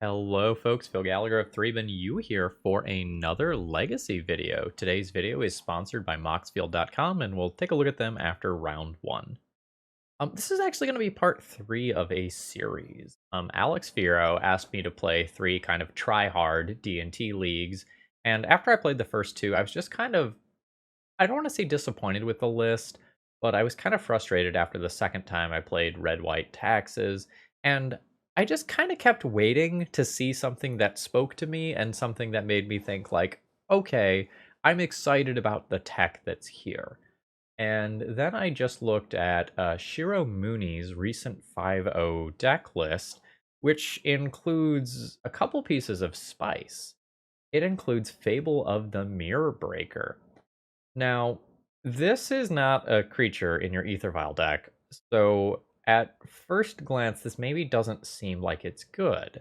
Hello folks, Phil Gallagher of ThrabenU here for another Legacy video. Today's video is sponsored by Moxfield.com and we'll take a look at them after round 1. This is actually going to be part 3 of a series. Alex Firo asked me to play 3 kind of try-hard D&T leagues, and after I played the first 2, I was just kind of, I don't want to say disappointed with the list, but I was kind of frustrated after the second time I played Red-White Taxes, and I just kind of kept waiting to see something that spoke to me and something that made me think like, okay, I'm excited about the tech that's here. And then I just looked at Shiro Mooney's recent 5.0 deck list, which includes a couple pieces of spice. It includes Fable of the Mirror Breaker. Now, this is not a creature in your Ether Vial deck, so at first glance, this maybe doesn't seem like it's good.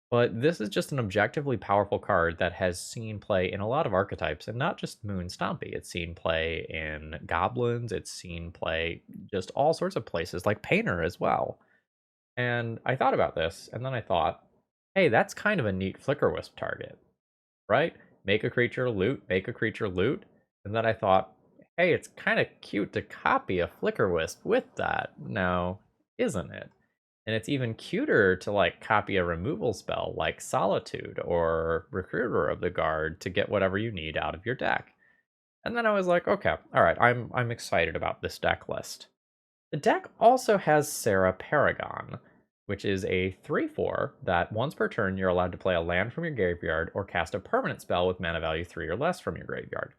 But this is just an objectively powerful card that has seen play in a lot of archetypes, and not just Moon Stompy. It's seen play in Goblins, it's seen play just all sorts of places, like Painter as well. And I thought about this, and then I thought, hey, that's kind of a neat Flicker Wisp target, right? Make a creature loot, make a creature loot. And then I thought, hey, it's kind of cute to copy a Flicker Wisp with that now, isn't it? And it's even cuter to like copy a removal spell like Solitude or Recruiter of the Guard to get whatever you need out of your deck. And then I was like, okay, all right, I'm excited about this deck list. The deck also has Serra Paragon, which is a 3/4 that once per turn you're allowed to play a land from your graveyard or cast a permanent spell with mana value 3 or less from your graveyard.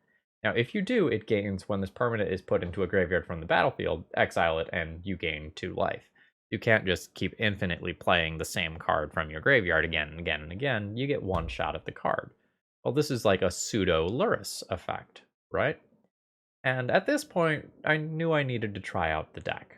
Now, if you do, it gains when this permanent is put into a graveyard from the battlefield, exile it, and you gain 2 life. You can't just keep infinitely playing the same card from your graveyard again and again and again. You get 1 shot at the card. Well, this is like a pseudo Lurrus effect, right? And at this point, I knew I needed to try out the deck.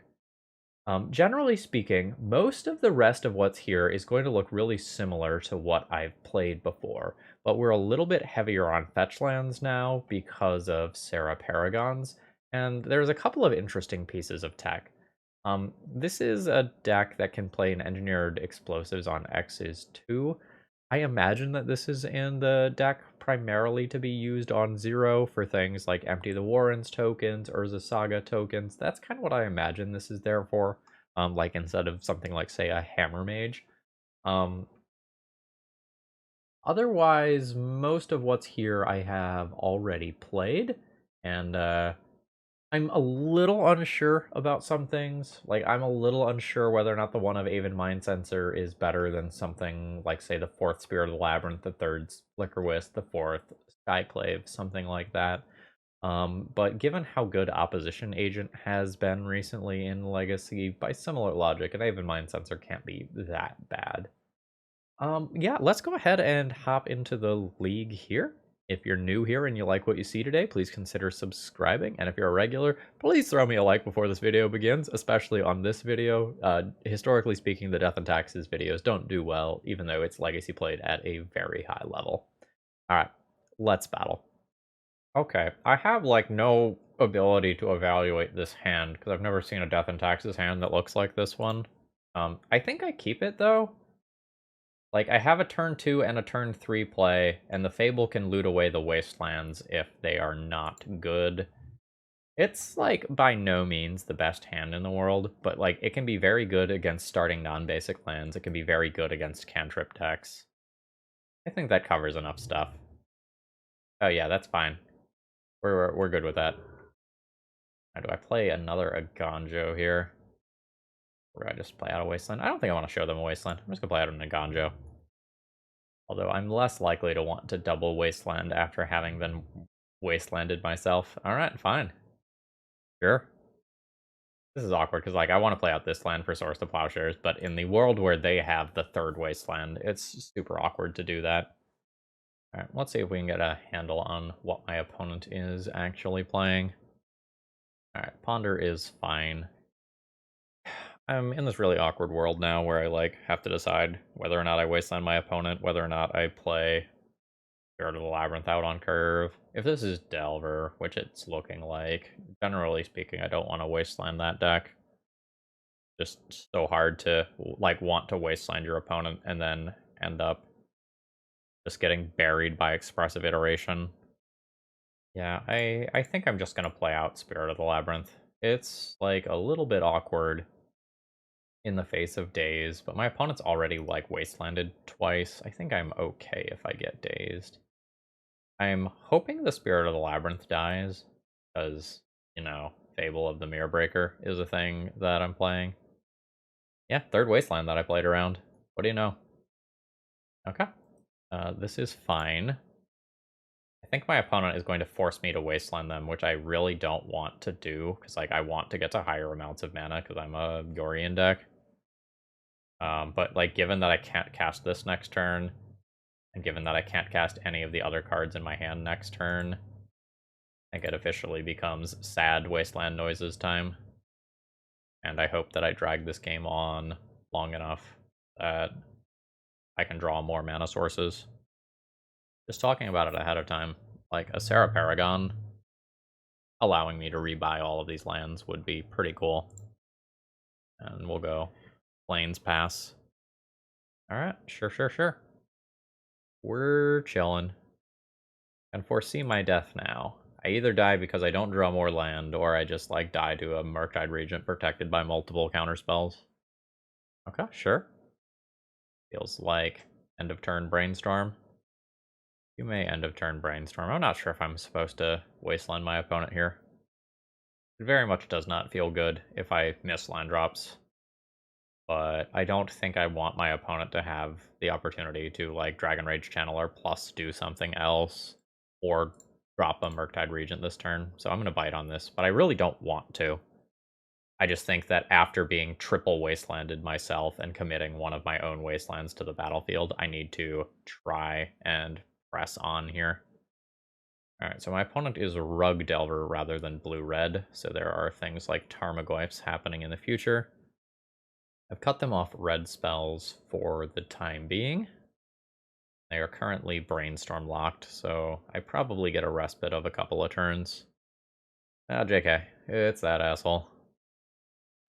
Generally speaking, most of the rest of what's here is going to look really similar to what I've played before, but we're a little bit heavier on fetch lands now because of Serra Paragons, and there's a couple of interesting pieces of tech. This is a deck that can play an engineered explosives on X's too. I imagine that this is in the deck primarily to be used on 0 for things like Empty the Warrens tokens, Urza Saga tokens. That's kind of what I imagine this is there for, like instead of something like, say, a Hammer Mage. Um, Otherwise, most of what's here I have already played, and I'm a little unsure about some things. Like, I'm a little unsure whether or not the one of Aven Mind Sensor is better than something like, say, the 4th Spirit of the Labyrinth, the 3rd Flicker Wisp, the 4th Skyclave, something like that. But given how good Opposition Agent has been recently in Legacy, by similar logic, an Aven Mind Sensor can't be that bad. Yeah, let's go ahead and hop into the league here. If you're new here and you like what you see today, please consider subscribing. And if you're a regular, please throw me a like before this video begins, especially on this video. Historically speaking, the Death and Taxes videos don't do well, even though it's Legacy played at a very high level. All right, let's battle. Okay, I have like no ability to evaluate this hand because I've never seen a Death and Taxes hand that looks like this one. I think I keep it though. Like, I have a turn 2 and a turn 3 play, and the Fable can loot away the Wastelands if they are not good. It's, like, by no means the best hand in the world, but, like, it can be very good against starting non-basic lands. It can be very good against cantrip decks. I think that covers enough stuff. Oh, yeah, that's fine. We're good with that. Now, do I play another Aganjo here? Or do I just play out a Wasteland? I don't think I want to show them a Wasteland. I'm just going to play out an Aganjo. Although I'm less likely to want to double Wasteland after having been Wastelanded myself. Alright, fine. Sure. This is awkward, because like I want to play out this land for Source to Plowshares, but in the world where they have the 3rd Wasteland, it's super awkward to do that. Alright, let's see if we can get a handle on what my opponent is actually playing. Alright, Ponder is fine. I'm in this really awkward world now where I like have to decide whether or not I wasteland my opponent, whether or not I play Spirit of the Labyrinth out on curve. If this is Delver, which it's looking like, generally speaking, I don't want to wasteland that deck. Just so hard to like want to wasteland your opponent and then end up just getting buried by expressive iteration. Yeah, I think I'm just gonna play out Spirit of the Labyrinth. It's like a little bit awkward in the face of Daze, but my opponent's already like wastelanded twice. I think I'm okay if I get dazed. I'm hoping the Spirit of the Labyrinth dies, because, you know, Fable of the Mirror Breaker is a thing that I'm playing. Yeah, third wasteland that I played around. What do you know? Okay. This is fine. I think my opponent is going to force me to wasteland them, which I really don't want to do, because like I want to get to higher amounts of mana because I'm a Yorian deck. But like given that I can't cast this next turn, and given that I can't cast any of the other cards in my hand next turn, I think it officially becomes sad wasteland noises time. And I hope that I drag this game on long enough that I can draw more mana sources. Just talking about it ahead of time, like a Serra Paragon allowing me to rebuy all of these lands would be pretty cool. And we'll go Plains Pass. Alright, sure. We're chilling. And foresee my death now. I either die because I don't draw more land, or I just, like, die to a Murktide Regent protected by multiple counterspells. Okay, sure. Feels like end of turn Brainstorm. You may end of turn Brainstorm. I'm not sure if I'm supposed to wasteland my opponent here. It very much does not feel good if I miss land drops. But I don't think I want my opponent to have the opportunity to, like, Dragon Rage Channeler plus do something else, or drop a Murktide Regent this turn. So I'm going to bite on this, but I really don't want to. I just think that after being triple wastelanded myself and committing one of my own wastelands to the battlefield, I need to try and press on here. Alright, so my opponent is Rug Delver rather than blue-red, so there are things like Tarmogoyfs happening in the future. I've cut them off red spells for the time being. They are currently Brainstorm locked, so I probably get a respite of a couple of turns. Ah, JK, it's that asshole.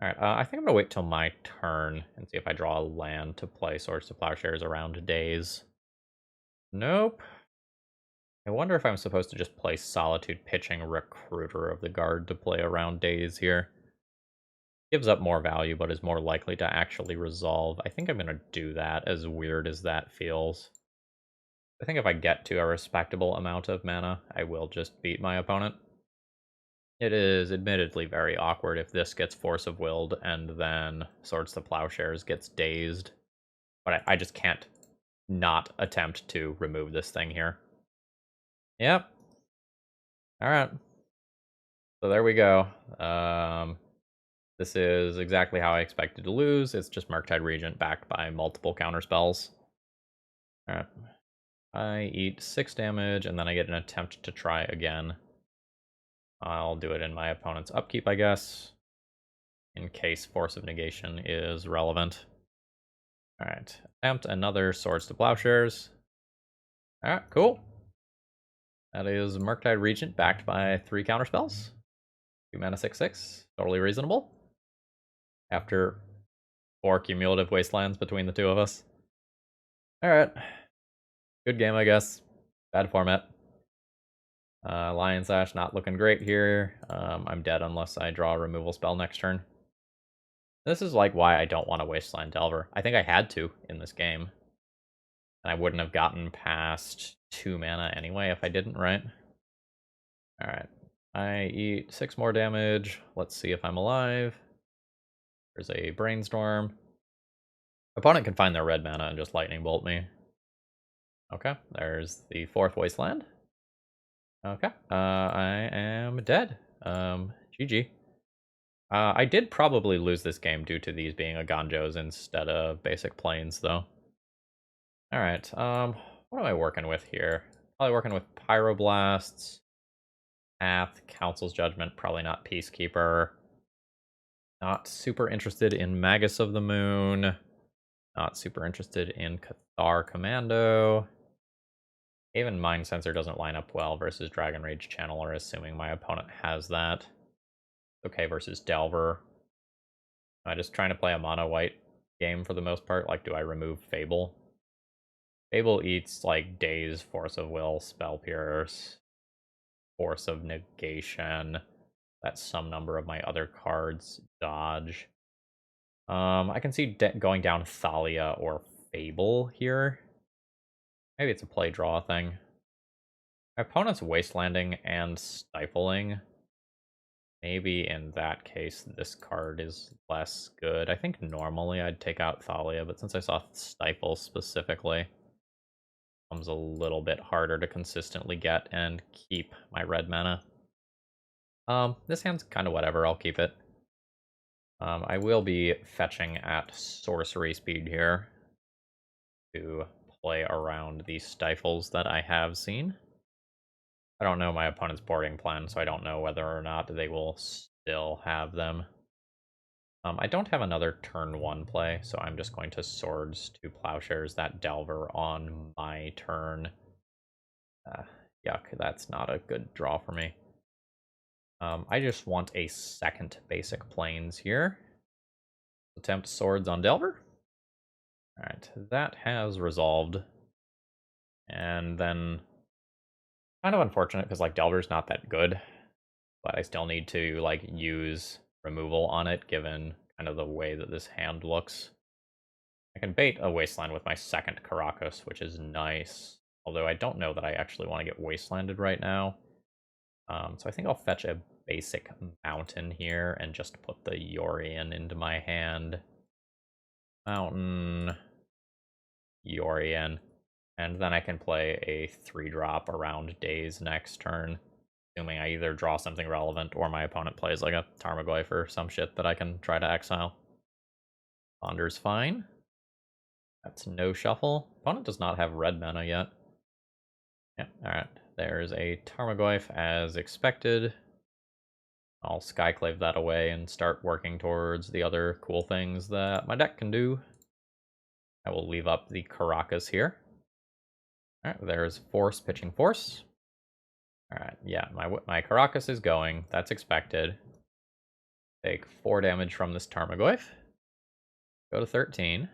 Alright, I think I'm gonna wait till my turn and see if I draw a land to play Swords to Plowshares around Daze. Nope. I wonder if I'm supposed to just play Solitude Pitching Recruiter of the Guard to play around Daze here. Gives up more value, but is more likely to actually resolve. I think I'm gonna do that, as weird as that feels. I think if I get to a respectable amount of mana, I will just beat my opponent. It is admittedly very awkward if this gets Force of Willed and then Swords to Plowshares gets dazed. But I just can't not attempt to remove this thing here. Yep. Alright. So there we go. This is exactly how I expected to lose. It's just Murktide Regent backed by multiple counterspells. Alright. I eat 6 damage, and then I get an attempt to try again. I'll do it in my opponent's upkeep, I guess, in case Force of Negation is relevant. Alright, attempt another Swords to Plowshares. Alright, cool. That is Murktide Regent backed by 3 counterspells. 2 mana 6/6, totally reasonable. After 4 cumulative wastelands between the two of us. Alright. Good game, I guess. Bad format. Lion Sash not looking great here. I'm dead unless I draw a removal spell next turn. This is like why I don't want to Wasteland Delver. I think I had to in this game. And I wouldn't have gotten past 2 mana anyway if I didn't, right? Alright. I eat 6 more damage. Let's see if I'm alive. There's a Brainstorm. Opponent can find their red mana and just Lightning Bolt me. Okay, there's the 4th Wasteland. Okay, I am dead. GG. I did probably lose this game due to these being a Ganjos instead of basic planes, though. Alright, what am I working with here? Probably working with Pyroblasts, Path, Council's Judgment, probably not Peacekeeper. Not super interested in Magus of the Moon. Not super interested in Cathar Commando. Even Mind Sensor doesn't line up well versus Dragon Rage Channeler, assuming my opponent has that. Okay versus Delver. I'm just trying to play a mono-white game for the most part. Like, do I remove Fable? Fable eats, like, Daze, Force of Will, Spell Pierce, Force of Negation. That's some number of my other cards. Dodge. I can see going down Thalia or Fable here. Maybe it's a play draw thing. My opponent's Wastelanding and Stifling. Maybe in that case, this card is less good. I think normally I'd take out Thalia, but since I saw Stifle specifically, becomes a little bit harder to consistently get and keep my red mana. This hand's kind of whatever, I'll keep it. I will be fetching at sorcery speed here to play around the stifles that I have seen. I don't know my opponent's boarding plan, so I don't know whether or not they will still have them. I don't have another turn 1 play, so I'm just going to Swords to Plowshares that Delver on my turn. Yuck, that's not a good draw for me. I just want a second basic plains here. Attempt Swords on Delver. Alright, that has resolved. And then, kind of unfortunate, because, like, Delver's not that good. But I still need to, like, use removal on it, given kind of the way that this hand looks. I can bait a Wasteland with my second Karakas, which is nice. Although I don't know that I actually want to get Wastelanded right now. So I think I'll fetch a basic Mountain here and just put the Yorion into my hand. Mountain, Yorion, and then I can play a 3-drop around Daze next turn, assuming I either draw something relevant or my opponent plays like a Tarmogoyf or some shit that I can try to exile. Ponder's fine. That's no shuffle. Opponent does not have red mana yet. Yeah, alright. There's a Tarmogoyf as expected. I'll Skyclave that away and start working towards the other cool things that my deck can do. I will leave up the Karakas here. Alright, there's Force pitching Force. Alright, yeah, my Karakas is going. That's expected. Take 4 damage from this Tarmogoyf. Go to 13.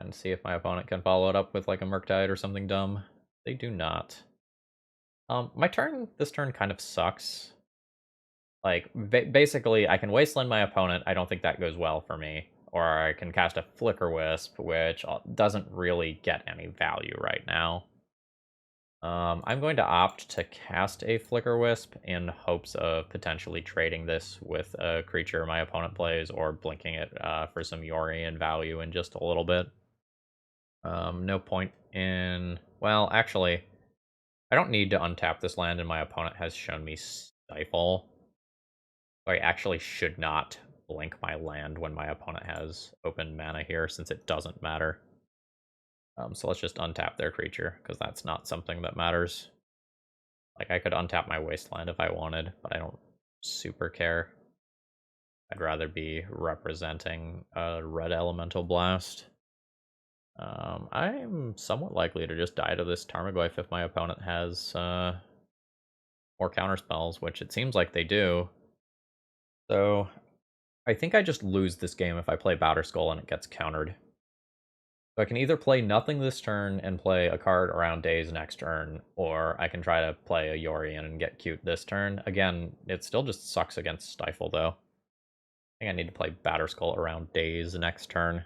And see if my opponent can follow it up with, like, a Murktide or something dumb. They do not. This turn kind of sucks. Like, basically, I can Wasteland my opponent. I don't think that goes well for me. Or I can cast a Flicker Wisp, which doesn't really get any value right now. I'm going to opt to cast a Flicker Wisp in hopes of potentially trading this with a creature my opponent plays, or blinking it for some Yorion value in just a little bit. No point in... Well, actually, I don't need to untap this land, and my opponent has shown me Stifle. So I actually should not blink my land when my opponent has open mana here, since it doesn't matter. So let's just untap their creature, because that's not something that matters. Like, I could untap my Wasteland if I wanted, but I don't super care. I'd rather be representing a red Elemental Blast. I'm somewhat likely to just die to this Tarmogoyf if my opponent has more counterspells, which it seems like they do. So I think I just lose this game if I play Batterskull and it gets countered. So I can either play nothing this turn and play a card around Daze next turn, or I can try to play a Yorion and get cute this turn. Again, it still just sucks against Stifle, though. I think I need to play Batterskull around Daze next turn.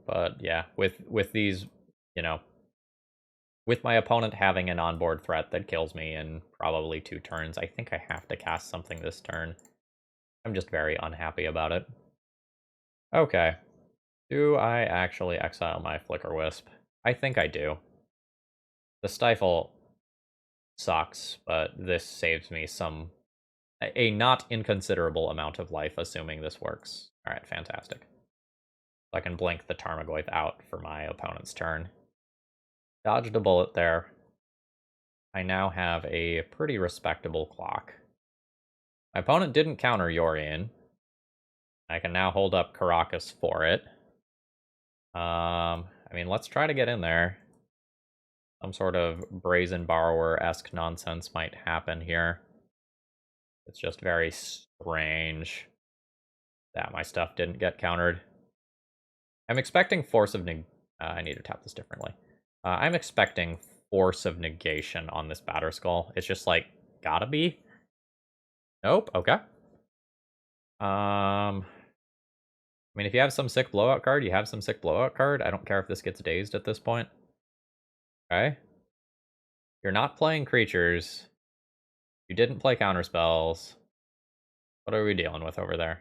But yeah, with these, you know, with my opponent having an onboard threat that kills me in probably 2 turns, I think I have to cast something this turn. I'm just very unhappy about it. Okay. Do I actually exile my Flicker Wisp? I think I do. The Stifle sucks, but this saves me a not inconsiderable amount of life, assuming this works. Alright, fantastic. So I can blink the Tarmogoyf out for my opponent's turn. Dodged a bullet there. I now have a pretty respectable clock. My opponent didn't counter Yorion. I can now hold up Karakas for it. I mean, let's try to get in there. Some sort of Brazen Borrower-esque nonsense might happen here. It's just very strange that my stuff didn't get countered. I'm expecting Force of I need to tap this differently. I'm expecting Force of Negation on this Batterskull. It's just like, gotta be. Nope, okay. I mean, if you have some sick blowout card, you have some sick blowout card. I don't care if this gets dazed at this point. Okay. You're not playing creatures. You didn't play counterspells. What are we dealing with over there?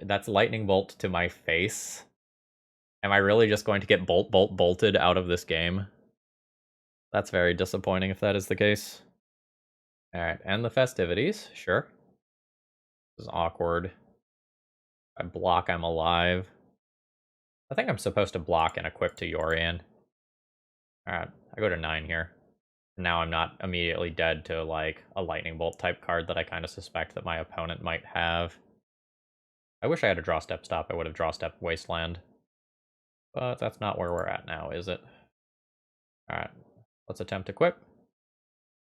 That's lightning bolt to my face. Am I really just going to get bolted out of this game? That's very disappointing if that is the case. Alright, and the festivities, sure. This is awkward. I block, I'm alive. I think I'm supposed to block and equip to Yorian. Alright, I go to 9 here. Now I'm not immediately dead to, like, a lightning bolt type card that I kind of suspect that my opponent might have. I wish I had a draw step stop. I would have draw step Wasteland. But that's not where we're at now, is it? Alright, let's attempt equip.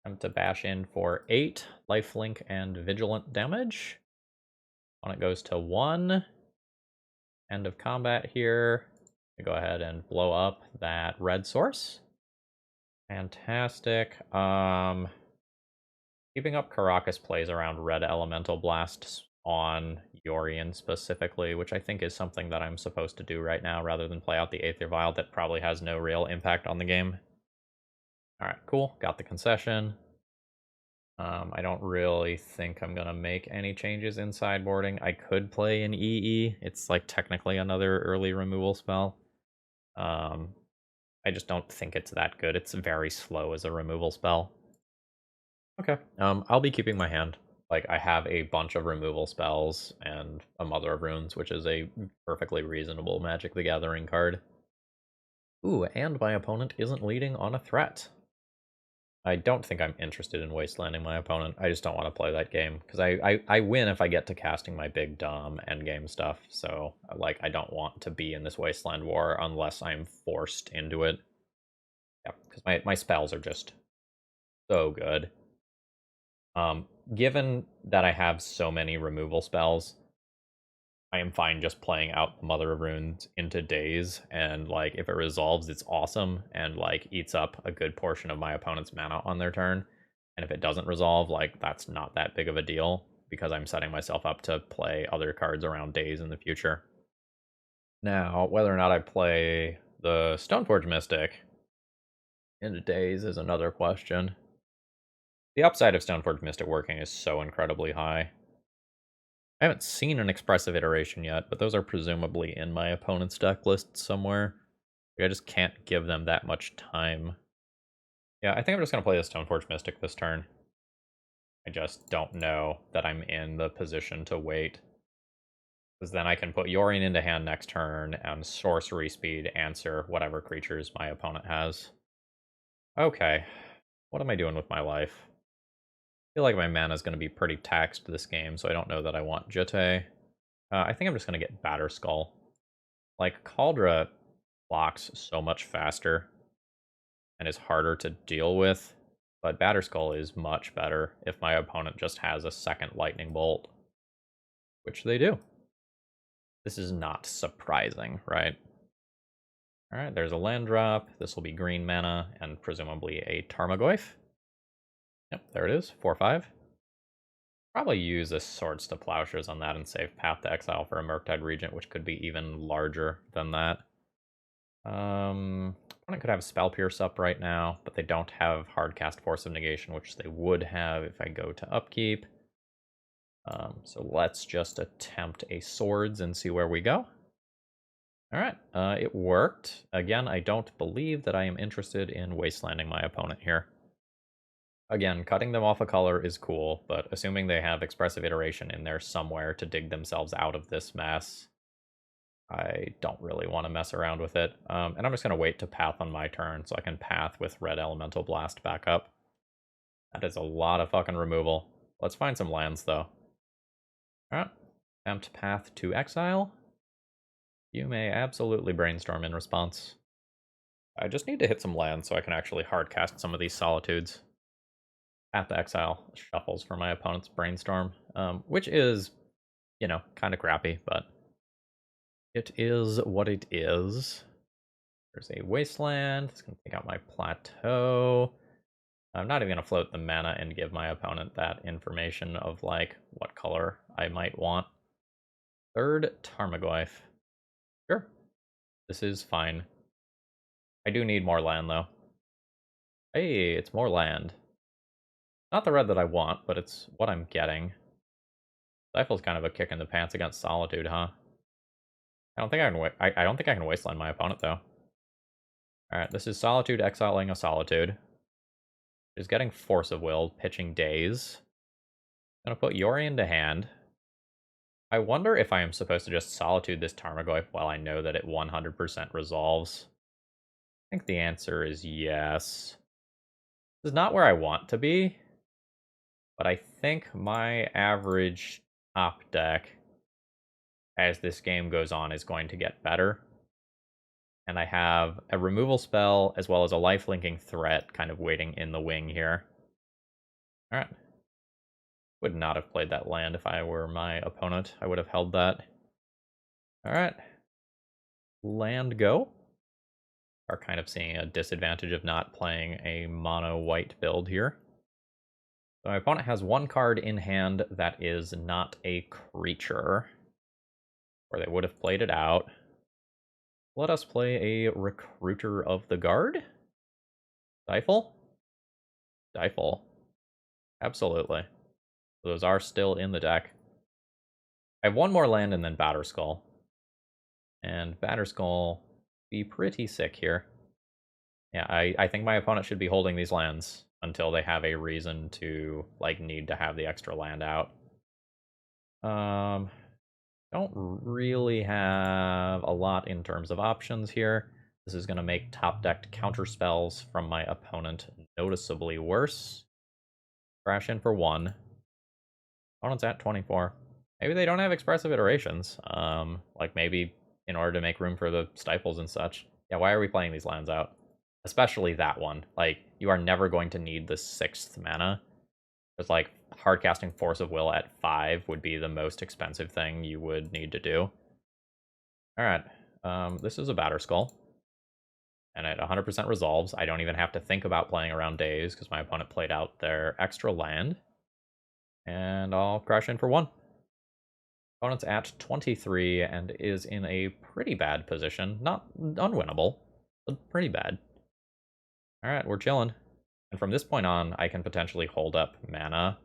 Attempt to bash in for 8 lifelink and vigilant damage. Opponent goes to 1. End of combat here. We go ahead and blow up that red source. Fantastic. Keeping up Karakas plays around red elemental blasts on Yorian specifically, which I think is something that I'm supposed to do right now rather than play out the Aether Vial that probably has no real impact on the game. Alright, cool. Got the concession. I don't really think I'm going to make any changes in sideboarding. I could play an EE. It's like technically another early removal spell. I just don't think it's that good. It's very slow as a removal spell. Okay. I'll be keeping my hand. Like, I have a bunch of removal spells and a Mother of Runes, which is a perfectly reasonable Magic the Gathering card. Ooh, and my opponent isn't leading on a threat. I don't think I'm interested in wastelanding my opponent. I just don't want to play that game, because I win if I get to casting my big dumb endgame stuff, so, like, I don't want to be in this wasteland war unless I'm forced into it. Yeah, because my spells are just so good. Given that I have so many removal spells, I am fine just playing out the Mother of Runes into Daze, and, like, if it resolves, it's awesome, and, like, eats up a good portion of my opponent's mana on their turn. And if it doesn't resolve, like, that's not that big of a deal, because I'm setting myself up to play other cards around Daze in the future. Now, whether or not I play the Stoneforge Mystic into Daze is another question. The upside of Stoneforge Mystic working is so incredibly high. I haven't seen an expressive iteration yet, but those are presumably in my opponent's deck list somewhere. I just can't give them that much time. Yeah, I think I'm just going to play the Stoneforge Mystic this turn. I just don't know that I'm in the position to wait. Because then I can put Yorian into hand next turn and sorcery speed answer whatever creatures my opponent has. Okay, what am I doing with my life? I feel like my mana is going to be pretty taxed this game, so I don't know that I want Jitte. I think I'm just going to get Batterskull. Like, Kaldra blocks so much faster and is harder to deal with, but Batterskull is much better if my opponent just has a second Lightning Bolt, which they do. This is not surprising, right? Alright, there's a land drop. This will be green mana and presumably a Tarmogoyf. Yep, there it is, 4/5. Probably use a Swords to Plowshares on that and save Path to Exile for a Murktide Regent, which could be even larger than that. Opponent could have Spell Pierce up right now, but they don't have Hardcast Force of Negation, which they would have if I go to Upkeep. So let's just attempt a Swords and see where we go. Alright, it worked. Again, I don't believe that I am interested in wastelanding my opponent here. Again, cutting them off a color is cool, but assuming they have Expressive Iteration in there somewhere to dig themselves out of this mess, I don't really want to mess around with it. And I'm just going to wait to path on my turn so I can path with Red Elemental Blast back up. That is a lot of fucking removal. Let's find some lands, though. Alright, attempt path to exile. You may absolutely brainstorm in response. I just need to hit some lands so I can actually hardcast some of these solitudes. Path to exile shuffles for my opponent's brainstorm, which is, you know, kind of crappy, but It is what it is. There's a wasteland. It's going to take out my plateau. I'm not even going to float the mana and give my opponent that information of, like, what color I might want. Third Tarmogoyf. Sure. This is fine. I do need more land, though. Hey, it's more land. Not the red that I want, but it's what I'm getting. Stifle's kind of a kick in the pants against Solitude, huh? I don't think I can I don't think I can wasteland my opponent, though. Alright, this is Solitude exiling a Solitude. Is getting Force of Will, pitching Daze. Gonna put Yori into hand. I wonder if I am supposed to just Solitude this Tarmogoyf while I know that it 100% resolves. I think the answer is yes. This is not where I want to be, but I think my average top deck as this game goes on is going to get better. And I have a removal spell as well as a life-linking threat kind of waiting in the wing here. Alright. Would not have played that land if I were my opponent. I would have held that. Alright. Land go. Are kind of seeing a disadvantage of not playing a mono-white build here. So my opponent has one card in hand that is not a creature. Or they would have played it out. Let us play a Recruiter of the Guard. Stifle? Stifle. Absolutely. Those are still in the deck. I have one more land and then Batterskull. And Batterskull be pretty sick here. Yeah, I think my opponent should be holding these lands until they have a reason to, like, need to have the extra land out. Don't really have a lot in terms of options here. This is going to make top-decked counter spells from my opponent noticeably worse. Crash in for 1. Opponent's at 24. Maybe they don't have expressive iterations. Like maybe in order to make room for the stifles and such. Yeah, why are we playing these lands out? Especially that one. Like, you are never going to need the 6th mana. It's like hardcasting Force of Will at 5 would be the most expensive thing you would need to do. Alright, this is a Batterskull. And it 100% resolves. I don't even have to think about playing around Daze because my opponent played out their extra land. And I'll crash in for 1. Opponent's at 23 and is in a pretty bad position. Not unwinnable, but pretty bad. Alright, we're chilling. And from this point on, I can potentially hold up mana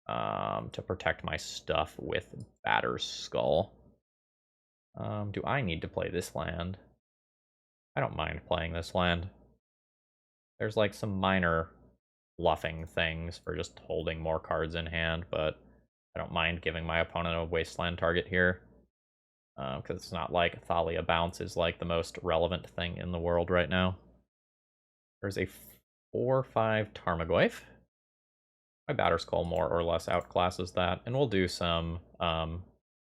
to protect my stuff with Batterskull. Do I need to play this land? I don't mind playing this land. There's like some minor bluffing things for just holding more cards in hand, but I don't mind giving my opponent a wasteland target here. Because it's not like Thalia Bounce is like the most relevant thing in the world right now. There's a 4/5 Tarmogoyf. My Batterskull more or less outclasses that, and we'll do some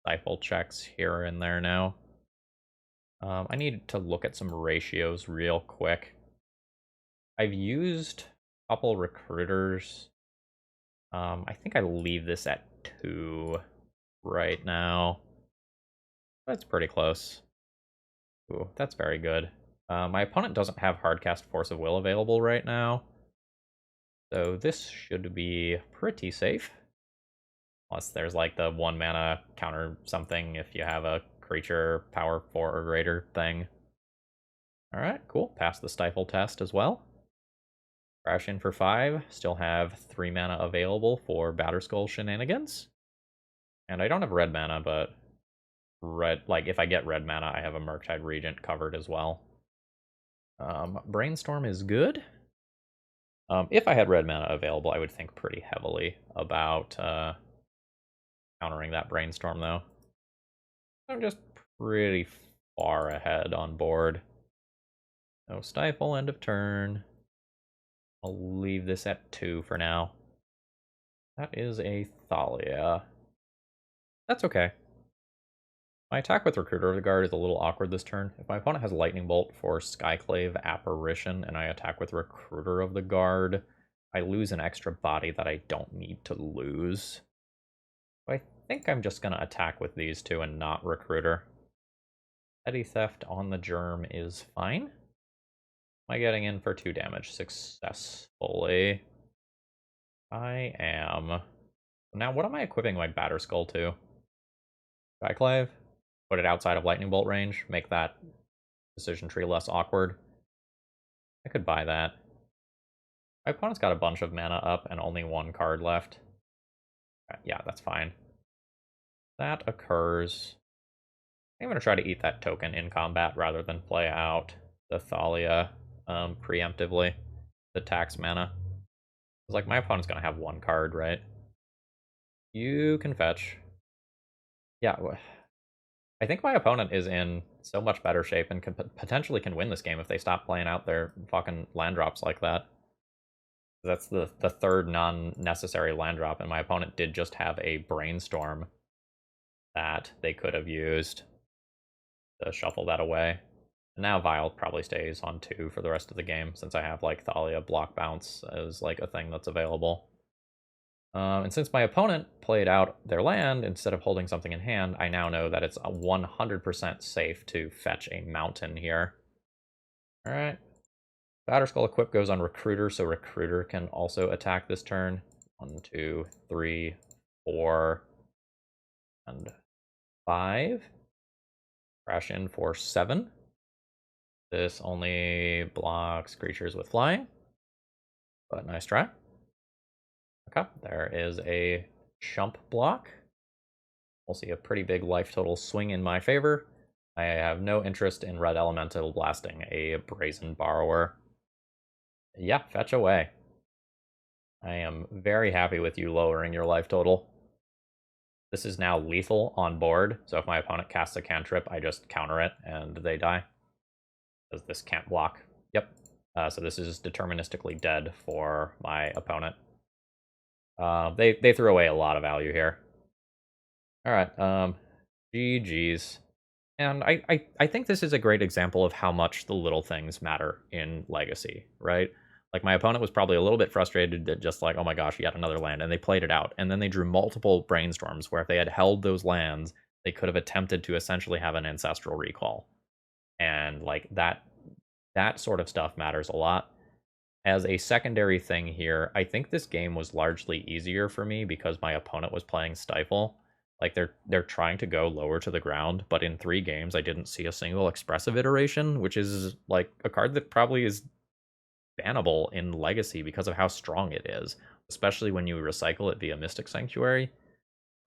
stifle checks here and there now. I need to look at some ratios real quick. I've used a couple recruiters. I think I leave this at 2 right now. That's pretty close. Ooh, that's very good. My opponent doesn't have hardcast Force of Will available right now. So this should be pretty safe. Unless there's like the 1 mana counter something if you have a creature power 4 or greater thing. Alright, cool. Pass the stifle test as well. Crash in for 5. Still have 3 mana available for Batterskull shenanigans. And I don't have red mana, but red, like if I get red mana, I have a Murktide Regent covered as well. Brainstorm is good. If I had red mana available, I would think pretty heavily about countering that Brainstorm, though. I'm just pretty far ahead on board. No stifle, end of turn. I'll leave this at 2 for now. That is a Thalia. That's okay. My attack with Recruiter of the Guard is a little awkward this turn. If my opponent has Lightning Bolt for Skyclave Apparition and I attack with Recruiter of the Guard, I lose an extra body that I don't need to lose. So I think I'm just going to attack with these two and not Recruiter. Petty Theft on the Germ is fine. Am I getting in for 2 damage successfully? I am. Now, what am I equipping my Batter Skull to? Skyclave? Put it outside of Lightning Bolt range? Make that decision tree less awkward? I could buy that. My opponent's got a bunch of mana up and only 1 card left. Yeah, that's fine. That occurs. I'm going to try to eat that token in combat rather than play out the Thalia preemptively. The tax mana. It's like my opponent's going to have 1 card, right? You can fetch. Yeah, I think my opponent is in so much better shape and potentially can win this game if they stop playing out their fucking land drops like that. That's the third non-necessary land drop, and my opponent did just have a Brainstorm that they could have used to shuffle that away. And now Vile probably stays on 2 for the rest of the game, since I have, like, Thalia block bounce as, like, a thing that's available. And since my opponent played out their land instead of holding something in hand, I now know that it's 100% safe to fetch a mountain here. Alright. Batterskull equip goes on Recruiter, so Recruiter can also attack this turn. 1, 2, 3, 4, and 5. Crash in for 7. This only blocks creatures with flying, but nice try. Okay, there is a chump block. We'll see a pretty big life total swing in my favor. I have no interest in Red Elemental blasting a Brazen Borrower. Yeah, fetch away. I am very happy with you lowering your life total. This is now lethal on board, so if my opponent casts a cantrip, I just counter it and they die. Because this can't block. Yep. So this is deterministically dead for my opponent. They threw away a lot of value here. Alright, GG's. And I think this is a great example of how much the little things matter in Legacy, right? Like, my opponent was probably a little bit frustrated that just like, oh my gosh, yet another land, and they played it out. And then they drew multiple Brainstorms, where if they had held those lands, they could have attempted to essentially have an Ancestral Recall. And, like, that sort of stuff matters a lot. As a secondary thing here, I think this game was largely easier for me because my opponent was playing Stifle. Like, they're trying to go lower to the ground, but in 3 games I didn't see a single expressive iteration, which is like a card that probably is bannable in Legacy because of how strong it is, especially when you recycle it via Mystic Sanctuary.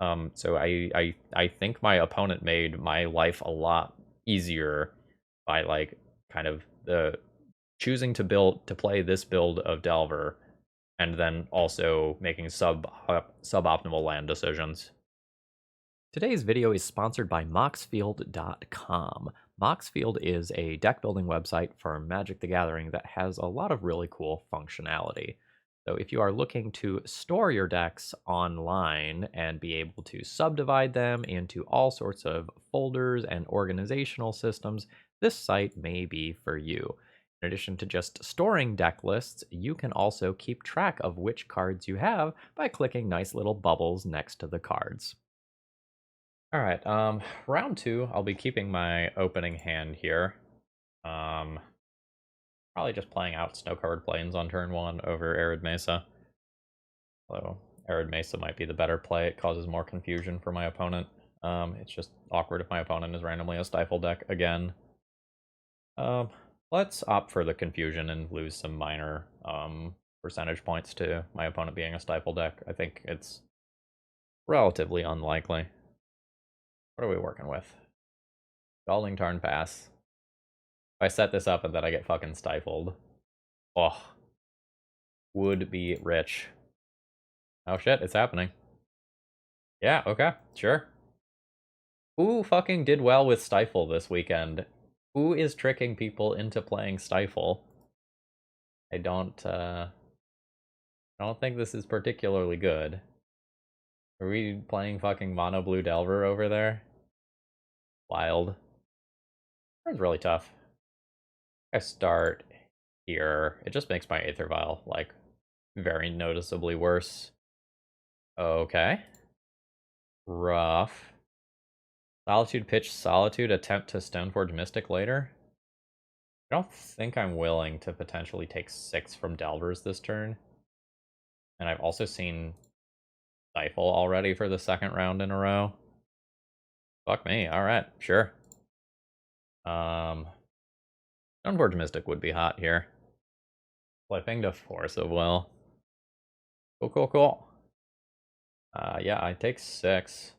So I think my opponent made my life a lot easier by, like, kind of the choosing to play this build of Delver, and then also making suboptimal land decisions. Today's video is sponsored by Moxfield.com. Moxfield is a deck building website for Magic the Gathering that has a lot of really cool functionality. So if you are looking to store your decks online and be able to subdivide them into all sorts of folders and organizational systems, this site may be for you. In addition to just storing deck lists, you can also keep track of which cards you have by clicking nice little bubbles next to the cards. Alright, round 2, I'll be keeping my opening hand here. Probably just playing out Snow-Covered Plains on turn 1 over Arid Mesa. Although, Arid Mesa might be the better play, it causes more confusion for my opponent. It's just awkward if my opponent is randomly a Stifle deck again. Let's opt for the confusion and lose some minor percentage points to my opponent being a Stifle deck. I think it's relatively unlikely. What are we working with? Scalding Tarn Pass. If I set this up and then I get fucking stifled. Oh. Would be rich. Oh shit, it's happening. Yeah, okay, sure. Who fucking did well with Stifle this weekend? Who is tricking people into playing Stifle? I don't think this is particularly good. Are we playing fucking Mono Blue Delver over there? Wild. It's really tough. I start here. It just makes my Aether Vial, like, very noticeably worse. Okay. Rough. Solitude, pitch, Solitude, attempt to Stoneforge Mystic later. I don't think I'm willing to potentially take 6 from Delvers this turn. And I've also seen Stifle already for the second round in a row. Fuck me. Alright, sure. Stoneforge Mystic would be hot here. Flipping to Force of Will. Cool. Yeah, I take 6.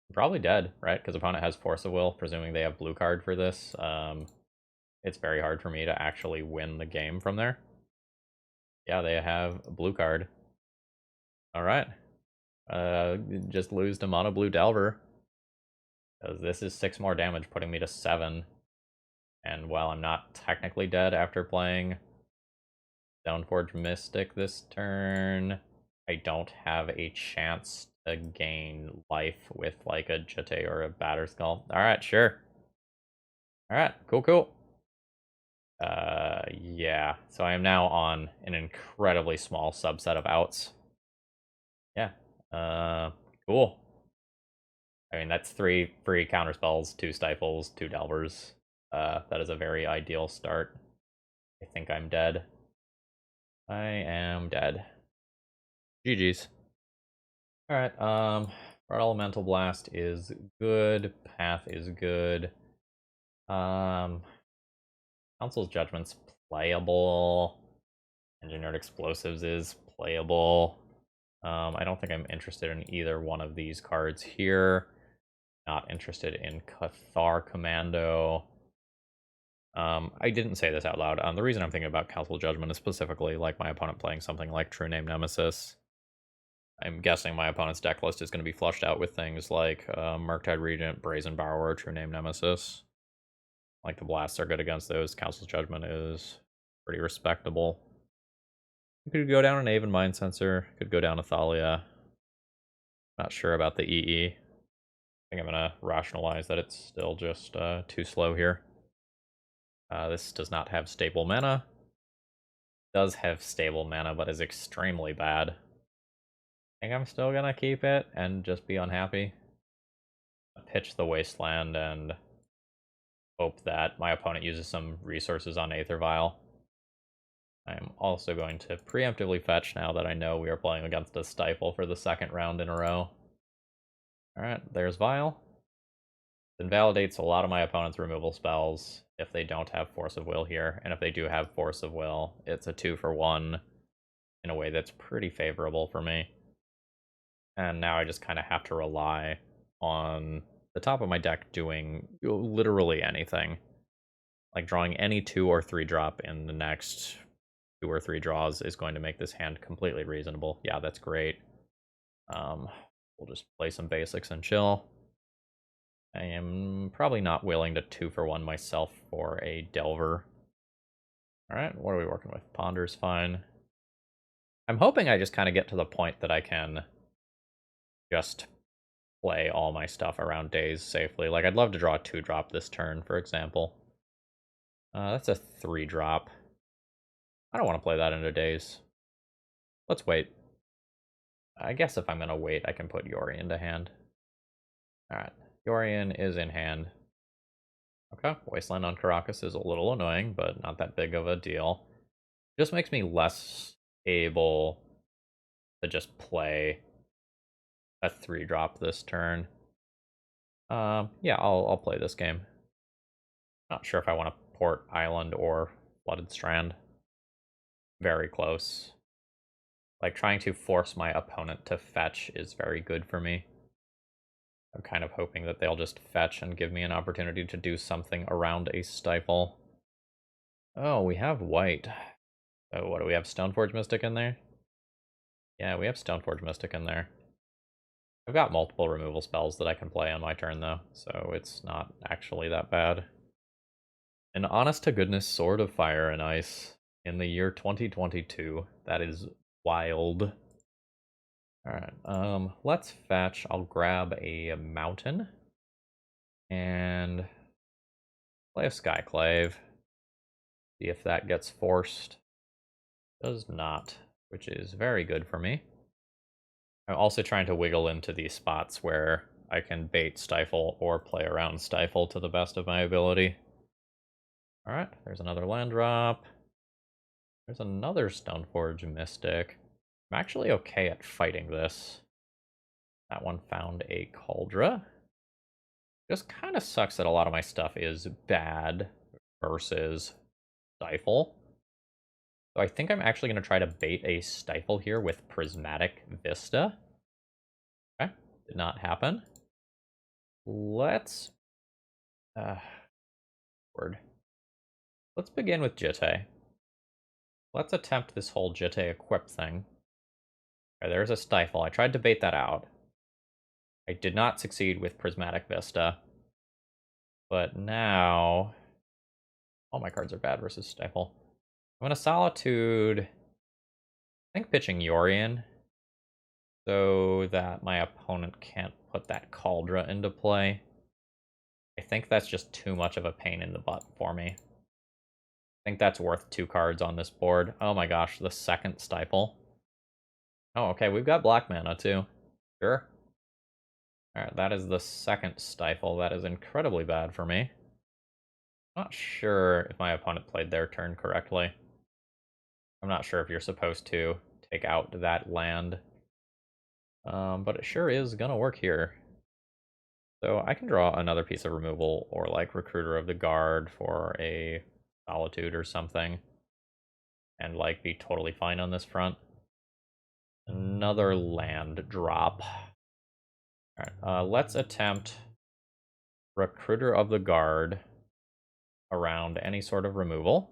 I'm probably dead, right? Because opponent has Force of Will, presuming they have blue card for this. It's very hard for me to actually win the game from there. Yeah, they have a blue card. Alright. Just lose to Mono Blue Delver. Because this is 6 more damage, putting me to 7. And while I'm not technically dead after playing Stoneforge Mystic this turn, I don't have a chance to gain life with like a Jete or a Batterskull. Alright, sure. Alright, cool. Yeah, so I am now on an incredibly small subset of outs. Yeah, cool. I mean, that's 3 free counterspells, 2 stifles, 2 delvers. That is a very ideal start. I think I'm dead. I am dead. GG's. Alright, our Elemental Blast is good. Path is good. Council's Judgment's playable. Engineered Explosives is playable. I don't think I'm interested in either one of these cards here. Not interested in Cathar Commando. I didn't say this out loud. The reason I'm thinking about Council Judgment is specifically like my opponent playing something like True Name Nemesis. I'm guessing my opponent's deck list is going to be flushed out with things like Murktide Regent, Brazen Borrower, True Name Nemesis. Like the blasts are good against those. Council's Judgment is pretty respectable. You could go down an Aven Mind Sensor. Could go down a Thalia. Not sure about the EE. I think I'm going to rationalize that it's still just too slow here. This does not have stable mana. Does have stable mana, but is extremely bad. I think I'm still going to keep it and just be unhappy. Pitch the Wasteland and hope that my opponent uses some resources on Aether Vial. I'm also going to preemptively fetch now that I know we are playing against a Stifle for the second round in a row. Alright, there's Vial. Invalidates a lot of my opponent's removal spells if they don't have Force of Will here, and if they do have Force of Will, it's a 2-for-1 in a way that's pretty favorable for me. And now I just kind of have to rely on the top of my deck doing literally anything. Like drawing any 2 or 3 drop in the next 2 or 3 draws is going to make this hand completely reasonable. Yeah, that's great. We'll just play some basics and chill. I am probably not willing to 2-for-1 myself for a Delver. Alright, what are we working with? Ponder's fine. I'm hoping I just kind of get to the point that I can just play all my stuff around days safely. Like, I'd love to draw a 2-drop this turn, for example. That's a 3-drop. I don't want to play that into days. Let's wait. I guess if I'm going to wait, I can put Yori into hand. Alright, Yorion is in hand. Okay, Wasteland on Caracas is a little annoying, but not that big of a deal. Just makes me less able to just play a 3-drop this turn. Yeah, I'll play this game. Not sure if I want to port Island or Flooded Strand. Very close. Like, trying to force my opponent to fetch is very good for me. I'm kind of hoping that they'll just fetch and give me an opportunity to do something around a Stifle. Oh, we have white. Oh, what do we have? Stoneforge Mystic in there? Yeah, we have Stoneforge Mystic in there. I've got multiple removal spells that I can play on my turn, though, so it's not actually that bad. An honest-to-goodness Sword of Fire and Ice in the year 2022. That is wild. Alright, let's fetch. I'll grab a Mountain. And play a Skyclave. See if that gets forced. Does not, which is very good for me. I'm also trying to wiggle into these spots where I can bait Stifle or play around Stifle to the best of my ability. Alright, there's another land drop. There's another Stoneforge Mystic. I'm actually okay at fighting this. That one found a Cauldra. Just kind of sucks that a lot of my stuff is bad versus Stifle. So I think I'm actually going to try to bait a Stifle here with Prismatic Vista. Okay, did not happen. Let's... Let's begin with Jitte. Let's attempt this whole Jitte equip thing. Okay, there's a Stifle. I tried to bait that out. I did not succeed with Prismatic Vista. But now... all my cards are bad versus Stifle. I'm going to Solitude... I think pitching Yorion, so that my opponent can't put that Cauldra into play. I think that's just too much of a pain in the butt for me. I think that's worth 2 cards on this board. Oh my gosh, the second Stifle. Oh, okay, we've got black mana too. Sure. Alright, that is the second Stifle. That is incredibly bad for me. Not sure if my opponent played their turn correctly. I'm not sure if you're supposed to take out that land. But it sure is gonna work here. So I can draw another piece of removal, or like Recruiter of the Guard for a Solitude or something, and like be totally fine on this front. Another land drop. Alright, let's attempt Recruiter of the Guard around any sort of removal.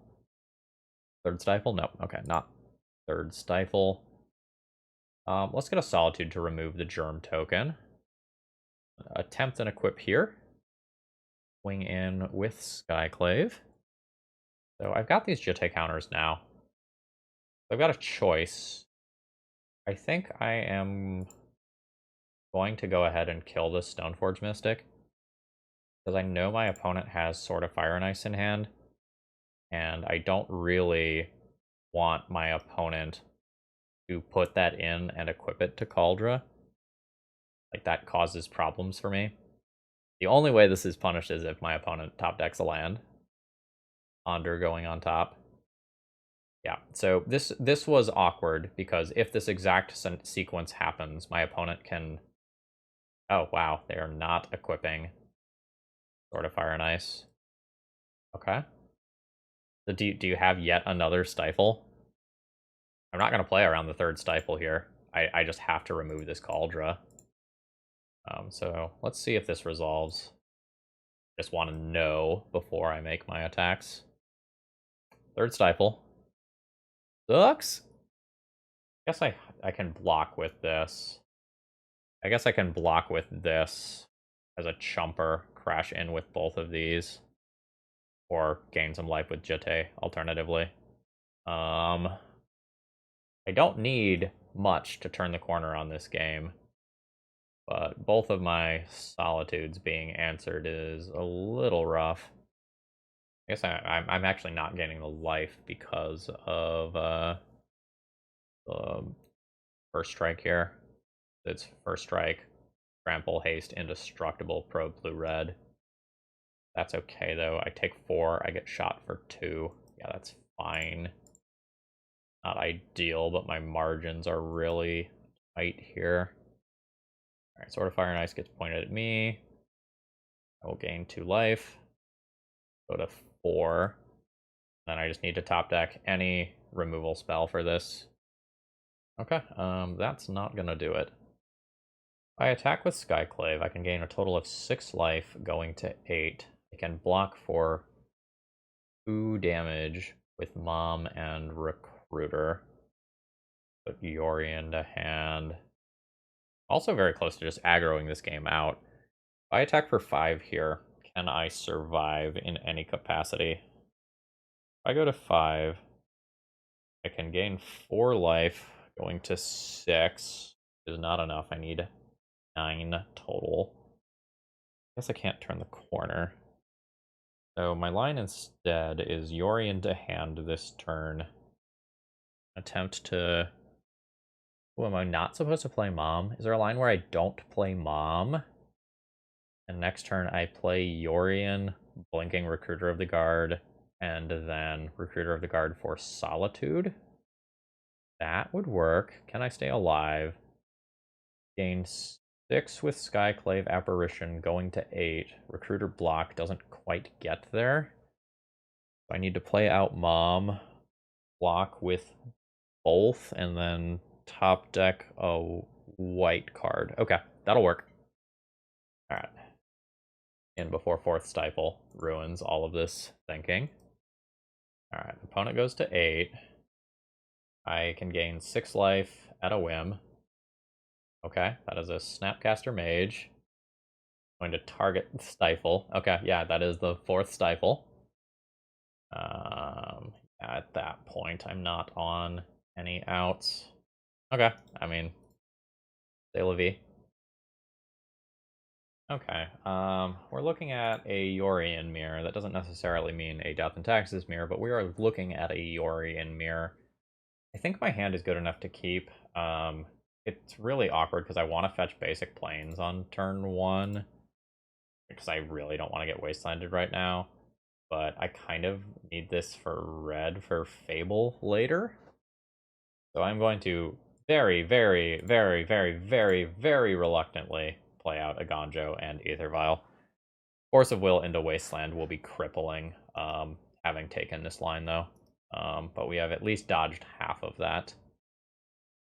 Third Stifle? No, okay, not third Stifle. Let's get a Solitude to remove the Germ token. Attempt an equip here. Swing in with Skyclave. So I've got these Jitte counters now. I've got a choice. I think I am going to go ahead and kill this Stoneforge Mystic, because I know my opponent has Sword of Fire and Ice in hand, and I don't really want my opponent to put that in and equip it to Cauldra. Like, that causes problems for me. The only way this is punished is if my opponent top decks a land. Ponder going on top. Yeah, so this was awkward, because if this exact sequence happens, my opponent can... oh, wow, they are not equipping Sword of Fire and Ice. Okay. So do you have yet another Stifle? I'm not going to play around the third Stifle here. I just have to remove this Cauldra. So let's see if this resolves. Just want to know before I make my attacks. Third Stifle. Sucks. I guess I can block with this. I guess I can block with this as a chumper, crash in with both of these, or gain some life with Jitte, alternatively. I don't need much to turn the corner on this game, but both of my Solitudes being answered is a little rough. I guess I'm actually not gaining the life because of the first strike here. It's first strike, trample, haste, indestructible, probe, blue, red. That's okay though. I take 4, I get shot for 2. Yeah, that's fine. Not ideal, but my margins are really tight here. Alright, Sword of Fire and Ice gets pointed at me. I will gain 2 life. Go to 4. Then I just need to top deck any removal spell for this. Okay, that's not gonna do it. I attack with Skyclave. I can gain a total of 6 life, going to 8. I can block for 2 damage with Mom and Recruiter. Put Yorion to hand. Also very close to just aggroing this game out. If I attack for 5 here, can I survive in any capacity? If I go to 5, I can gain 4 life, going to 6 is not enough. I need 9 total. I guess I can't turn the corner. So my line instead is Yorion to hand this turn. Attempt to... oh, am I not supposed to play Mom? Is there a line where I don't play Mom? And next turn I play Yorion, blinking Recruiter of the Guard, and then Recruiter of the Guard for Solitude. That would work. Can I stay alive? Gain 6 with Skyclave Apparition, going to 8. Recruiter block doesn't quite get there. I need to play out Mom, block with both, and then top deck a white card. Okay, that'll work. Alright. In before 4th Stifle ruins all of this thinking. Alright, opponent goes to 8. I can gain 6 life at a whim. Okay, that is a Snapcaster Mage. Going to target Stifle. Okay, yeah, that is the 4th Stifle. At that point, I'm not on any outs. Okay, I mean, c'est la vie. Okay, we're looking at a Yorion mirror. That doesn't necessarily mean a Death and Taxes mirror, but we are looking at a Yorion mirror. I think my hand is good enough to keep. It's really awkward because I want to fetch basic planes on turn 1. Because I really don't want to get wastelanded right now. But I kind of need this for red for Fable later. So I'm going to very, very, very, very, very, very reluctantly play out a Gonjo and Aether Vial. Force of Will into Wasteland will be crippling, having taken this line though. But we have at least dodged half of that.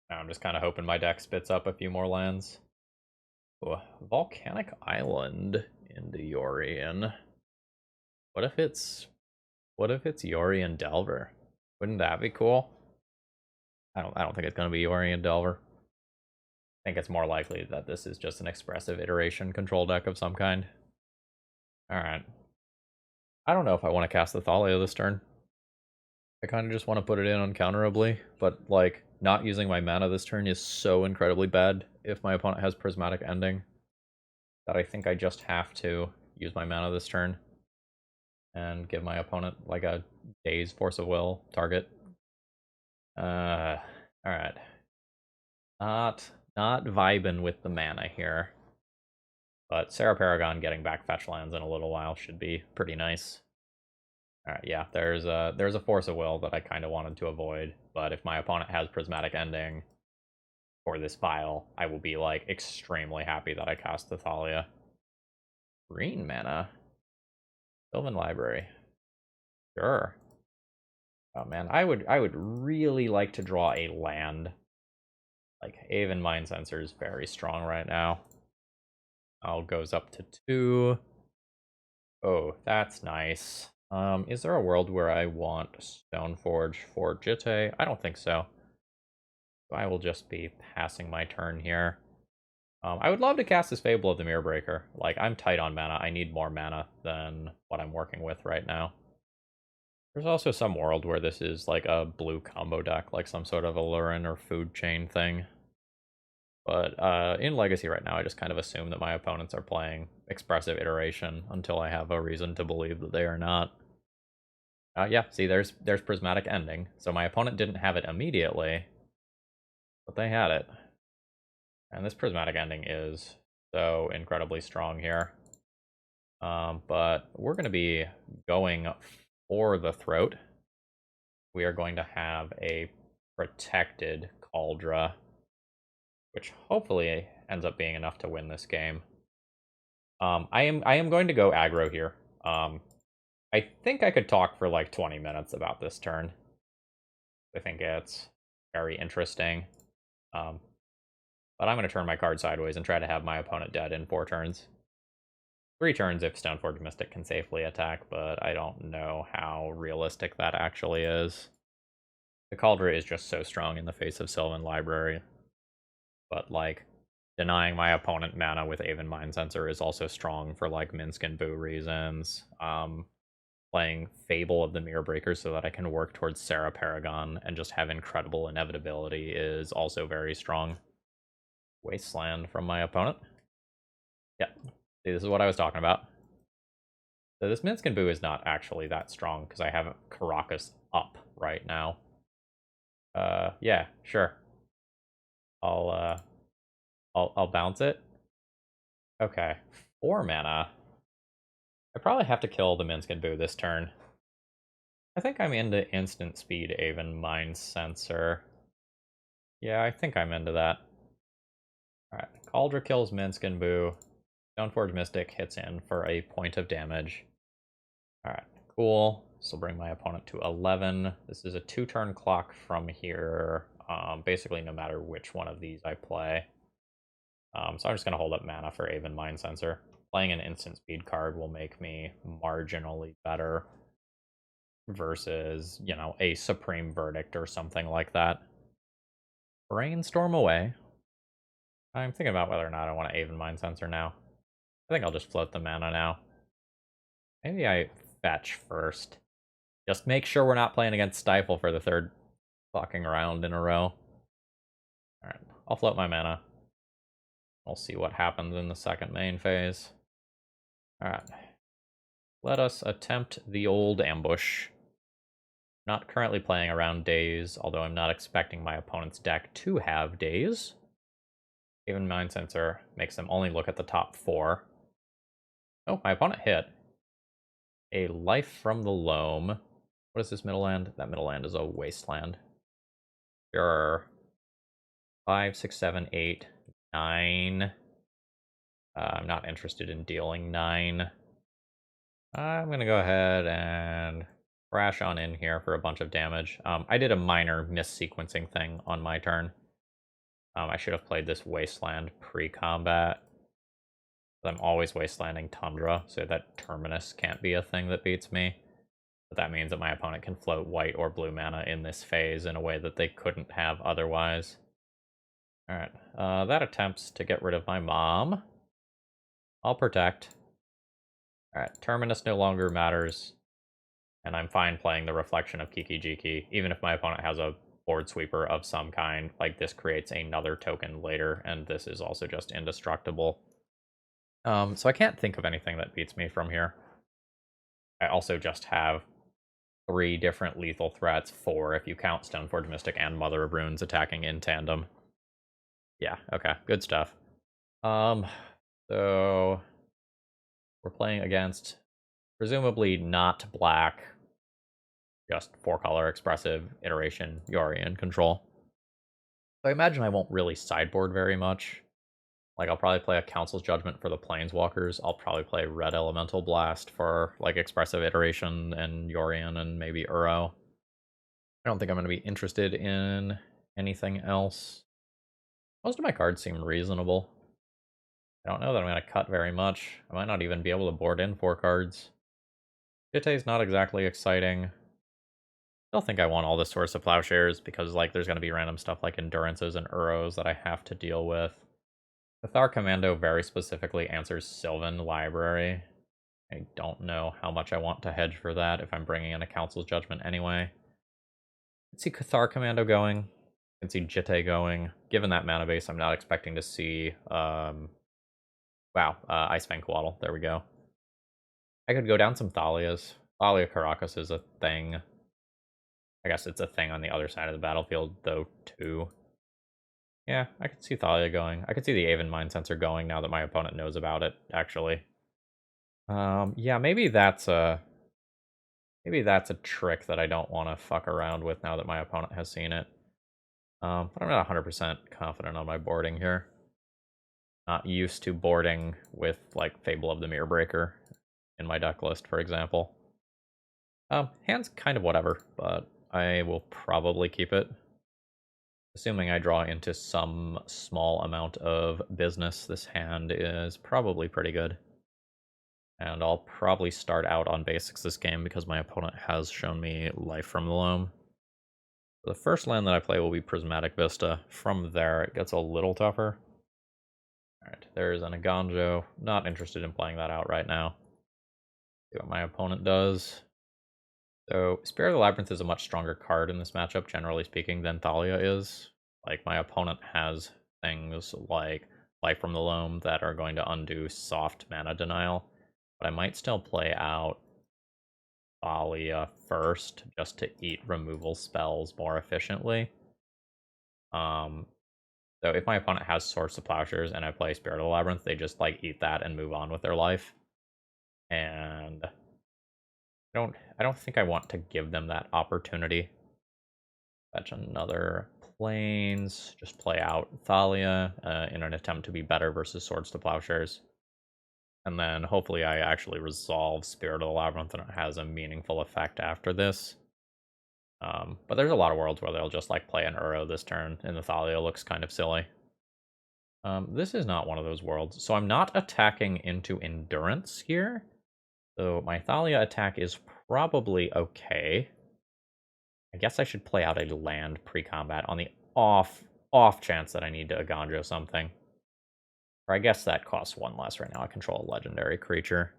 Now I'm just kind of hoping my deck spits up a few more lands. Ooh, Volcanic Island into Yorion. What if it's Yorion Delver? Wouldn't that be cool? I don't think it's gonna be Yorion Delver. I think it's more likely that this is just an expressive iteration control deck of some kind. Alright. I don't know if I want to cast the Thalia this turn. I kind of just want to put it in uncounterably, but like not using my mana this turn is so incredibly bad if my opponent has Prismatic Ending that I think I just have to use my mana this turn and give my opponent like a Daze Force of Will target. Alright. Not vibing with the mana here. But Serra Paragon getting back fetch lands in a little while should be pretty nice. Alright, yeah, there's a Force of Will that I kind of wanted to avoid, but if my opponent has Prismatic Ending for this file, I will be like extremely happy that I cast the Thalia. Green mana. Sylvan Library. Sure. Oh man, I would really like to draw a land. Like Haven Mind Sensor is very strong right now. Goes up to 2. Oh, that's nice. Is there a world where I want Stoneforge for Jitte? I don't think so. I will just be passing my turn here. I would love to cast this Fable of the Mirror Breaker. Like, I'm tight on mana. I need more mana than what I'm working with right now. There's also some world where this is like a blue combo deck, like some sort of a Lurrus or food chain thing. But in Legacy right now, I just kind of assume that my opponents are playing Expressive Iteration until I have a reason to believe that they are not. Yeah, see, there's Prismatic Ending. So my opponent didn't have it immediately, but they had it. And this Prismatic Ending is so incredibly strong here. But we're going to be going for the Throat. We are going to have a protected Kaldra, which hopefully ends up being enough to win this game. I am going to go aggro here. I think I could talk for like 20 minutes about this turn. I think it's very interesting. But I'm going to turn my card sideways and try to have my opponent dead in 4 turns. 3 turns if Stoneforge Mystic can safely attack, but I don't know how realistic that actually is. The Cauldron is just so strong in the face of Sylvan Library. But, like, denying my opponent mana with Aven Mind Sensor is also strong for, like, Minsk and Boo reasons. Playing Fable of the Mirror Breaker so that I can work towards Serra Paragon and just have incredible inevitability is also very strong. Wasteland from my opponent. Yeah, see, this is what I was talking about. So this Minsk and Boo is not actually that strong because I have Caracas up right now. Yeah, sure. I'll bounce it. Okay, 4 mana. I probably have to kill the Minskin Boo this turn. I think I'm into instant speed Aven Mind Sensor. Yeah, I think I'm into that. Alright, Cauldra kills Minskin Boo. Stoneforge Mystic hits in for a point of damage. Alright, cool. This will bring my opponent to 11. This is a 2-turn clock from here. Basically, no matter which one of these I play. So I'm just going to hold up mana for Aven Mind Sensor. Playing an instant speed card will make me marginally better versus, you know, a Supreme Verdict or something like that. Brainstorm away. I'm thinking about whether or not I want to Aven Mind Sensor now. I think I'll just float the mana now. Maybe I fetch first. Just make sure we're not playing against Stifle for the 3rd fucking round in a row. Alright, I'll float my mana. We'll see what happens in the 2nd main phase. Alright. Let us attempt the old ambush. Not currently playing around days, although I'm not expecting my opponent's deck to have days. Even Mind Sensor makes them only look at the top 4. Oh, my opponent hit. A Life from the Loam. What is this middle land? That middle land is a wasteland. Sure. 5, 6, 7, 8, 9. I'm not interested in dealing 9. I'm going to go ahead and crash on in here for a bunch of damage. I did a minor missequencing thing on my turn. I should have played this Wasteland pre-combat. I'm always Wastelanding Tundra, so that Terminus can't be a thing that beats me. But that means that my opponent can float white or blue mana in this phase in a way that they couldn't have otherwise. Alright, that attempts to get rid of my mom. I'll protect. Alright, Terminus no longer matters. And I'm fine playing the Reflection of Kiki Jiki, even if my opponent has a board sweeper of some kind. Like, this creates another token later, and this is also just indestructible. So I can't think of anything that beats me from here. I also just have 3 different lethal threats, 4 if you count Stoneforge Mystic and Mother of Runes attacking in tandem. Yeah, okay, good stuff. So we're playing against presumably not black, just 4-color expressive iteration Yorian control. So I imagine I won't really sideboard very much. Like, I'll probably play a Council's Judgment for the Planeswalkers. I'll probably play Red Elemental Blast for, like, Expressive Iteration and Yorian and maybe Uro. I don't think I'm going to be interested in anything else. Most of my cards seem reasonable. I don't know that I'm going to cut very much. I might not even be able to board in 4 cards. Jitte's not exactly exciting. Still think I want all the Source of Plowshares because, like, there's going to be random stuff like Endurances and Uros that I have to deal with. Cathar Commando very specifically answers Sylvan Library. I don't know how much I want to hedge for that if I'm bringing in a Council's Judgment anyway. I can see Cathar Commando going. I can see Jitte going. Given that mana base, I'm not expecting to see... Icefang Coatl. There we go. I could go down some Thalias. Thalia Caracas is a thing. I guess it's a thing on the other side of the battlefield, though, too. Yeah, I could see Thalia going. I could see the Aven Mind Sensor going now that my opponent knows about it, actually. Yeah, maybe that's a trick that I don't want to fuck around with now that my opponent has seen it. But I'm not 100% confident on my boarding here. Not used to boarding with, like, Fable of the Mirror Breaker in my deck list, for example. Hand's kind of whatever, but I will probably keep it. Assuming I draw into some small amount of business, this hand is probably pretty good. And I'll probably start out on basics this game because my opponent has shown me Life from the Loam. The first land that I play will be Prismatic Vista. From there, it gets a little tougher. Alright, there's an Aganjo. Not interested in playing that out right now. See what my opponent does. So, Spirit of the Labyrinth is a much stronger card in this matchup, generally speaking, than Thalia is. Like, my opponent has things like Life from the Loam that are going to undo soft mana denial. But I might still play out Thalia first, just to eat removal spells more efficiently. So if my opponent has Swords to Plowshares and I play Spirit of the Labyrinth, they just like eat that and move on with their life. And I don't think I want to give them that opportunity. Fetch another Plains, just play out Thalia in an attempt to be better versus Swords to Plowshares. And then hopefully I actually resolve Spirit of the Labyrinth and it has a meaningful effect after this. But there's a lot of worlds where they'll just like play an Uro this turn and the Thalia looks kind of silly. This is not one of those worlds. So I'm not attacking into Endurance here. So my Thalia attack is probably okay. I guess I should play out a land pre-combat on the off chance that I need to Aganjo something. Or I guess that costs one less right now. I control a legendary creature.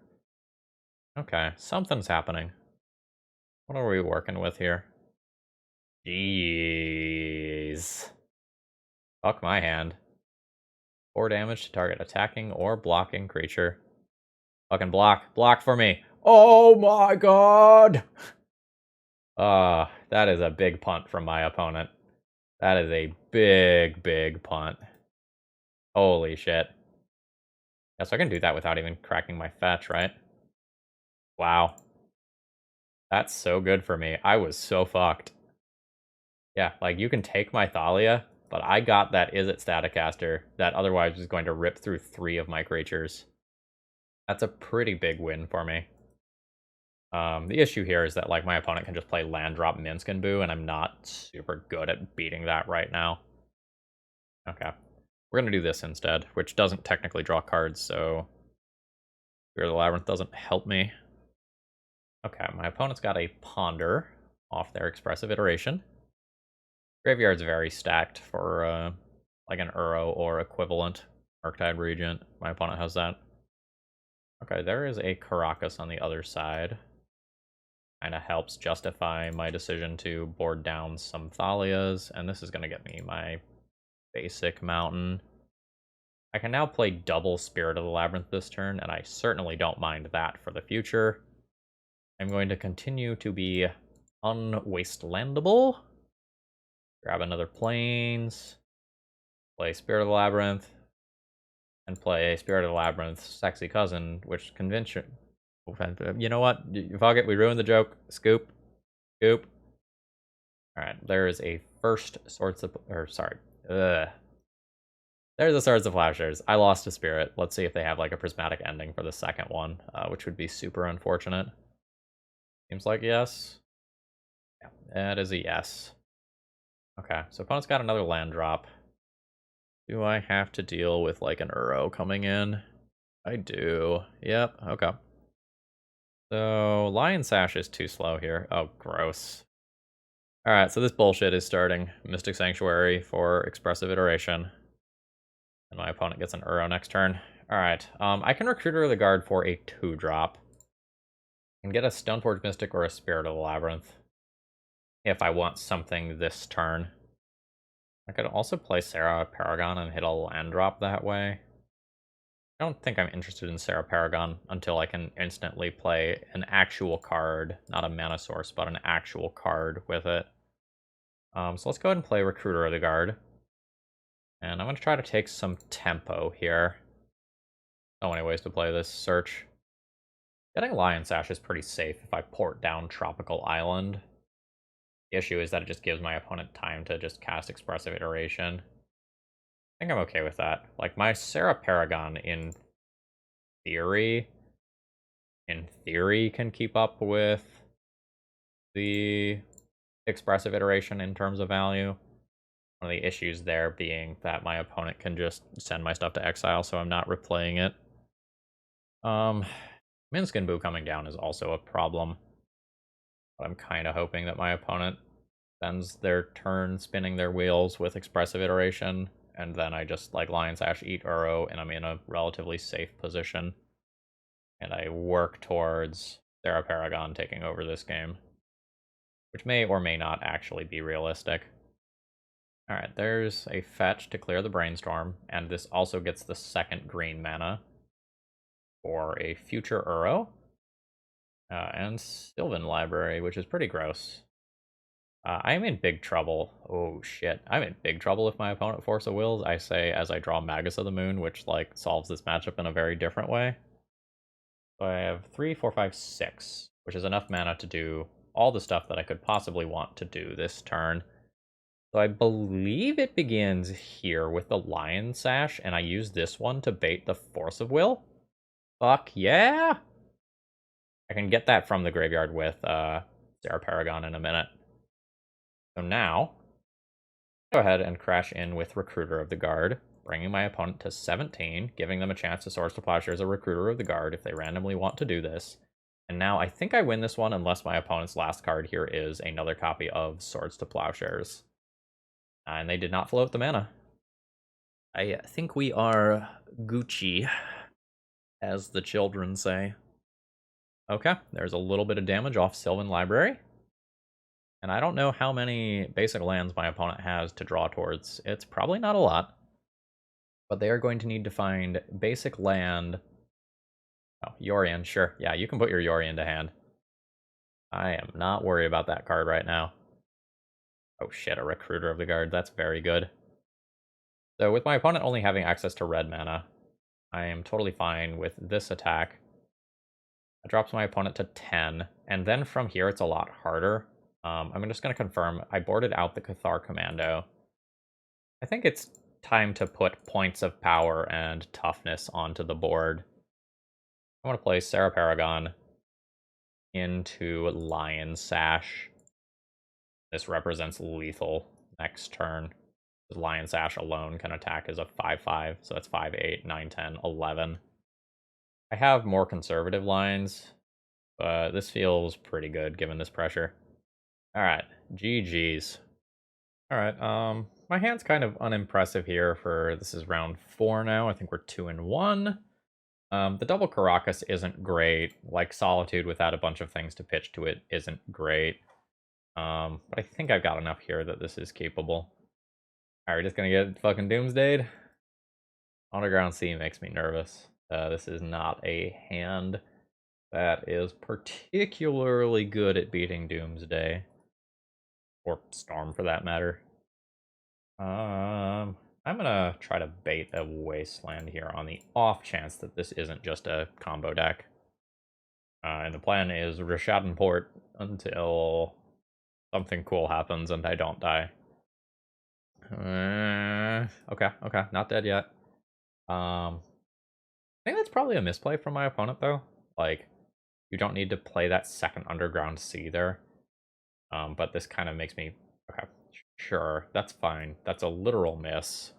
Okay, something's happening. What are we working with here? Jeez. Fuck my hand. 4 damage to target attacking or blocking creature. Fucking block. Block for me. Oh my god! That is a big punt from my opponent. That is a big, big punt. Holy shit. Yeah, so I can do that without even cracking my fetch, right? Wow. That's so good for me. I was so fucked. Yeah, like, you can take my Thalia, but I got that Izzet Staticaster that otherwise was going to rip through 3 of my creatures. That's a pretty big win for me. The issue here is that, like, my opponent can just play land drop Minsk and Boo, and I'm not super good at beating that right now. Okay. We're gonna do this instead, which doesn't technically draw cards, so Spirit of the Labyrinth doesn't help me. Okay, my opponent's got a Ponder off their Expressive Iteration. Graveyard's very stacked for, like an Uro or equivalent Murktide Regent. My opponent has that. Okay, there is a Caracas on the other side. Kinda helps justify my decision to board down some Thalias, and this is gonna get me my basic mountain. I can now play double Spirit of the Labyrinth this turn, and I certainly don't mind that for the future. I'm going to continue to be unwastelandable. Grab another Plains. Play Spirit of the Labyrinth. And play Spirit of the Labyrinth Sexy Cousin, which convention... You know what? Fuck it, we ruined the joke. Scoop. Scoop. Alright, there is a first Swords of... Or, sorry. There's a Swords of Plowshares. I lost a Spirit. Let's see if they have, like, a prismatic ending for the second one, which would be super unfortunate. Seems like yes. Yeah, that is a yes. Okay, so opponent's got another land drop. Do I have to deal with, like, an Uro coming in? I do. Yep, okay. So, Lion Sash is too slow here. Oh, gross. Alright, so this bullshit is starting. Mystic Sanctuary for Expressive Iteration. And my opponent gets an Uro next turn. Alright, I can Recruiter of the Guard for a 2-drop. And get a Stoneforge Mystic or a Spirit of the Labyrinth. If I want something this turn. I could also play Serra Paragon and hit a land drop that way. I don't think I'm interested in Serra Paragon until I can instantly play an actual card, not a mana source, but an actual card with it. So let's go ahead and play Recruiter of the Guard. And I'm going to try to take some tempo here. So many ways to play this search. Getting Lion Sash is pretty safe if I port down Tropical Island. The issue is that it just gives my opponent time to just cast Expressive Iteration. I think I'm okay with that. Like, my Serra Paragon, in theory, can keep up with the Expressive Iteration in terms of value. One of the issues there being that my opponent can just send my stuff to exile, so I'm not replaying it. Minsk and Boo coming down is also a problem. But I'm kind of hoping that my opponent spends their turn spinning their wheels with Expressive Iteration, and then I just, like, Lion Sash, eat Uro, and I'm in a relatively safe position. And I work towards Serra Paragon taking over this game, which may or may not actually be realistic. Alright, there's a fetch to clear the Brainstorm, and this also gets the second green mana for a future Uro. And Sylvan Library, which is pretty gross. I'm in big trouble. Oh shit. I'm in big trouble if my opponent Force of Wills, I say as I draw Magus of the Moon, which like solves this matchup in a very different way. So I have 3, 4, 5, 6, which is enough mana to do all the stuff that I could possibly want to do this turn. So I believe it begins here with the Lion Sash, and I use this one to bait the Force of Will. Fuck yeah! I can get that from the graveyard with Serra Paragon in a minute. So now, go ahead and crash in with Recruiter of the Guard, bringing my opponent to 17, giving them a chance to Swords to Plowshares a Recruiter of the Guard if they randomly want to do this. And now I think I win this one unless my opponent's last card here is another copy of Swords to Plowshares. And they did not float the mana. I think we are Gucci, as the children say. Okay, there's a little bit of damage off Sylvan Library. And I don't know how many basic lands my opponent has to draw towards. It's probably not a lot. But they are going to need to find basic land. Oh, Yorion, sure. Yeah, you can put your Yorion to hand. I am not worried about that card right now. Oh shit, a Recruiter of the Guard. That's very good. So with my opponent only having access to red mana, I am totally fine with this attack. It drops my opponent to 10, and then from here it's a lot harder. I'm just going to confirm, I boarded out the Cathar Commando. I think it's time to put points of power and toughness onto the board. I want to play Serra Paragon into Lion Sash. This represents lethal next turn. Lion Sash alone can attack as a 5/5, so that's 5, 8, 9, 10, 11. I have more conservative lines, but this feels pretty good given this pressure. Alright, GG's. Alright, my hand's kind of unimpressive here for, this is round 4 now, I think we're 2-1. The double Caracas isn't great, like Solitude without a bunch of things to pitch to it isn't great. But I think I've got enough here that this is capable. Alright, we're just gonna get fucking Doomsdayed. Underground Sea makes me nervous. This is not a hand that is particularly good at beating Doomsday. Or Storm, for that matter. I'm gonna try to bait a Wasteland here on the off chance that this isn't just a combo deck. And the plan is Rishadan Port until something cool happens and I don't die. Okay, not dead yet. I think that's probably a misplay from my opponent, though. Like, you don't need to play that second Underground Sea there. But this kind of makes me... Okay, sure, that's fine. That's a literal miss.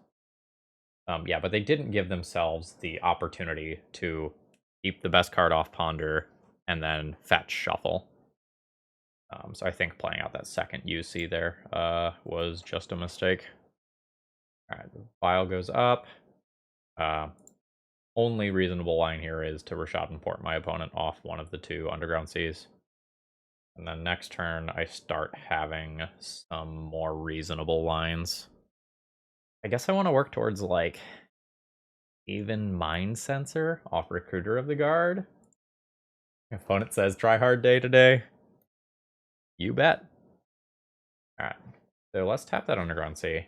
Yeah, but they didn't give themselves the opportunity to keep the best card off Ponder and then fetch Shuffle. So I think playing out that second UC there was just a mistake. Alright, the file goes up. Only reasonable line here is to Rishadan Port my opponent off one of the two Underground Seas. And then next turn, I start having some more reasonable lines. I guess I want to work towards, like, even Mind Sensor off Recruiter of the Guard. My opponent says, try hard day today. You bet. Alright, so let's tap that Underground Sea.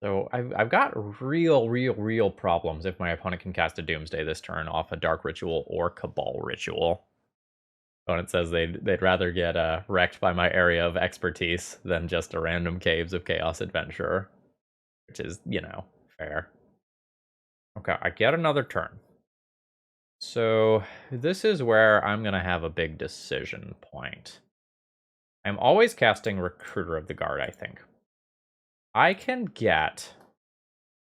So I've got real problems if my opponent can cast a Doomsday this turn off a Dark Ritual or Cabal Ritual. Opponent says they'd rather get wrecked by my area of expertise than just a random Caves of Chaos Adventurer. Which is, you know, fair. Okay, I get another turn. So this is where I'm going to have a big decision point. I'm always casting Recruiter of the Guard, I think. I can get...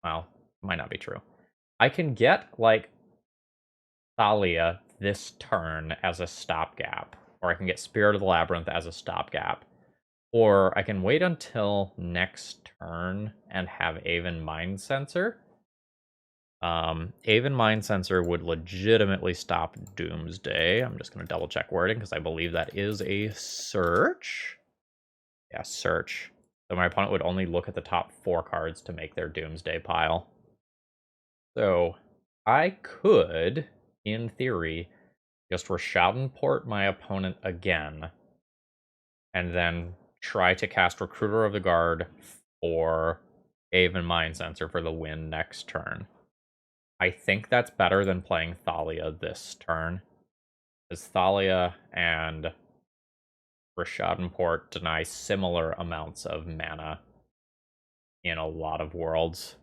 Well, might not be true. I can get, like, Thalia this turn as a stopgap. Or I can get Spirit of the Labyrinth as a stopgap. Or I can wait until next turn and have Aven Mind Sensor. Aven Mind Sensor would legitimately stop Doomsday. I'm just going to double check wording because I believe that is a search. Yeah, search. So my opponent would only look at the top 4 cards to make their Doomsday pile. So I could, in theory, just Rishadan Port my opponent again, and then try to cast Recruiter of the Guard for Aven Mind Sensor for the win next turn. I think that's better than playing Thalia this turn, because Thalia and Rishadenport deny similar amounts of mana in a lot of worlds.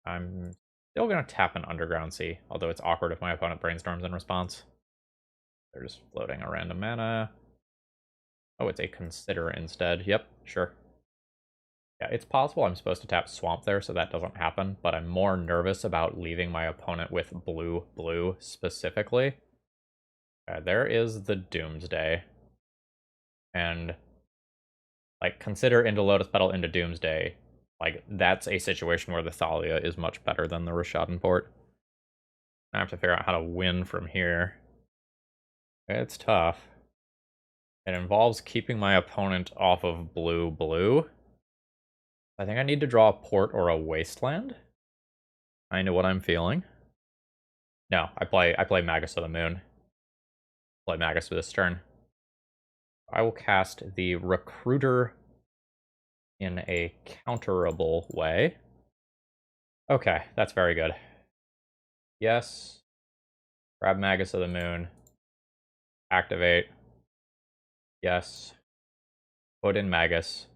I'm still going to tap an Underground Sea, although it's awkward if my opponent brainstorms in response. They're just floating a random mana. Oh, it's a Consider instead. Yep, sure. Yeah, it's possible I'm supposed to tap Swamp there, so that doesn't happen, but I'm more nervous about leaving my opponent with blue specifically. There is the Doomsday. And, like, Consider into Lotus Petal into Doomsday. Like, that's a situation where the Thalia is much better than the Rishadenport. I have to figure out how to win from here. It's tough. It involves keeping my opponent off of blue. I think I need to draw a port or a wasteland. Kind of what I'm feeling. No, I play Magus of the Moon. Play Magus for this turn. I will cast the Recruiter in a counterable way. Okay, that's very good. Yes. Grab Magus of the Moon. Activate. Yes. Put in Magus.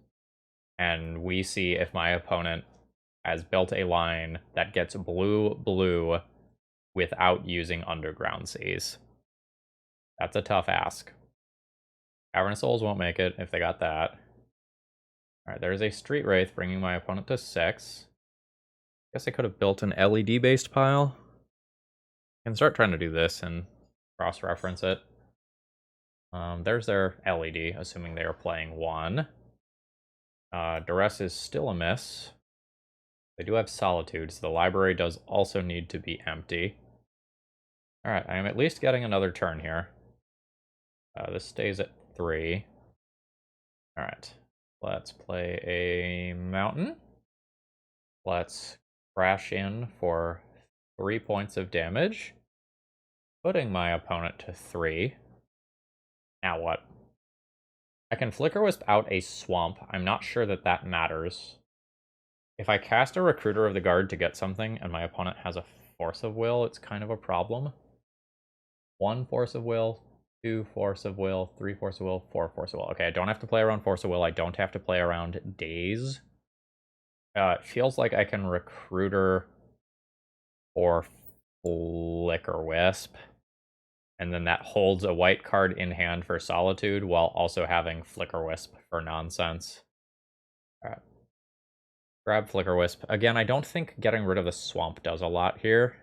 And we see if my opponent has built a line that gets blue without using Underground Seas. That's a tough ask. Cavernous Souls won't make it if they got that. Alright, there's a Street Wraith bringing my opponent to 6. Guess I could have built an LED-based pile. I can start trying to do this and cross-reference it. There's their LED, assuming they are playing 1. Duress is still a miss. They do have Solitude, so the library does also need to be empty. Alright, I am at least getting another turn here. This stays at 3. Alright, let's play a mountain. Let's crash in for 3 points of damage, putting my opponent to 3. Now what? I can Flicker Wisp out a swamp. I'm not sure that that matters. If I cast a Recruiter of the Guard to get something and my opponent has a Force of Will, it's kind of a problem. 1 Force of Will, 2 Force of Will, 3 Force of Will, 4 Force of Will. Okay, I don't have to play around Force of Will. I don't have to play around Daze. It feels like I can Recruiter or Flicker Wisp. And then that holds a white card in hand for Solitude while also having Flicker Wisp for nonsense. Alright. Grab Flicker Wisp. Again, I don't think getting rid of the swamp does a lot here.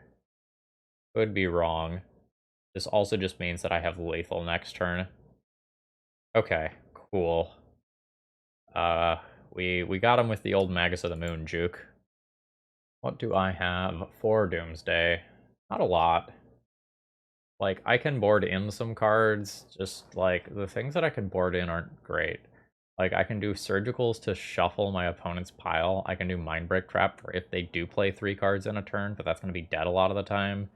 Could be wrong. This also just means that I have lethal next turn. Okay, cool. We got him with the old Magus of the Moon juke. What do I have for Doomsday? Not a lot. Like, I can board in some cards, just, like, the things that I can board in aren't great. Like, I can do Surgicals to shuffle my opponent's pile. I can do Mindbreak Trap for if they do play 3 cards in a turn, but that's going to be dead a lot of the time.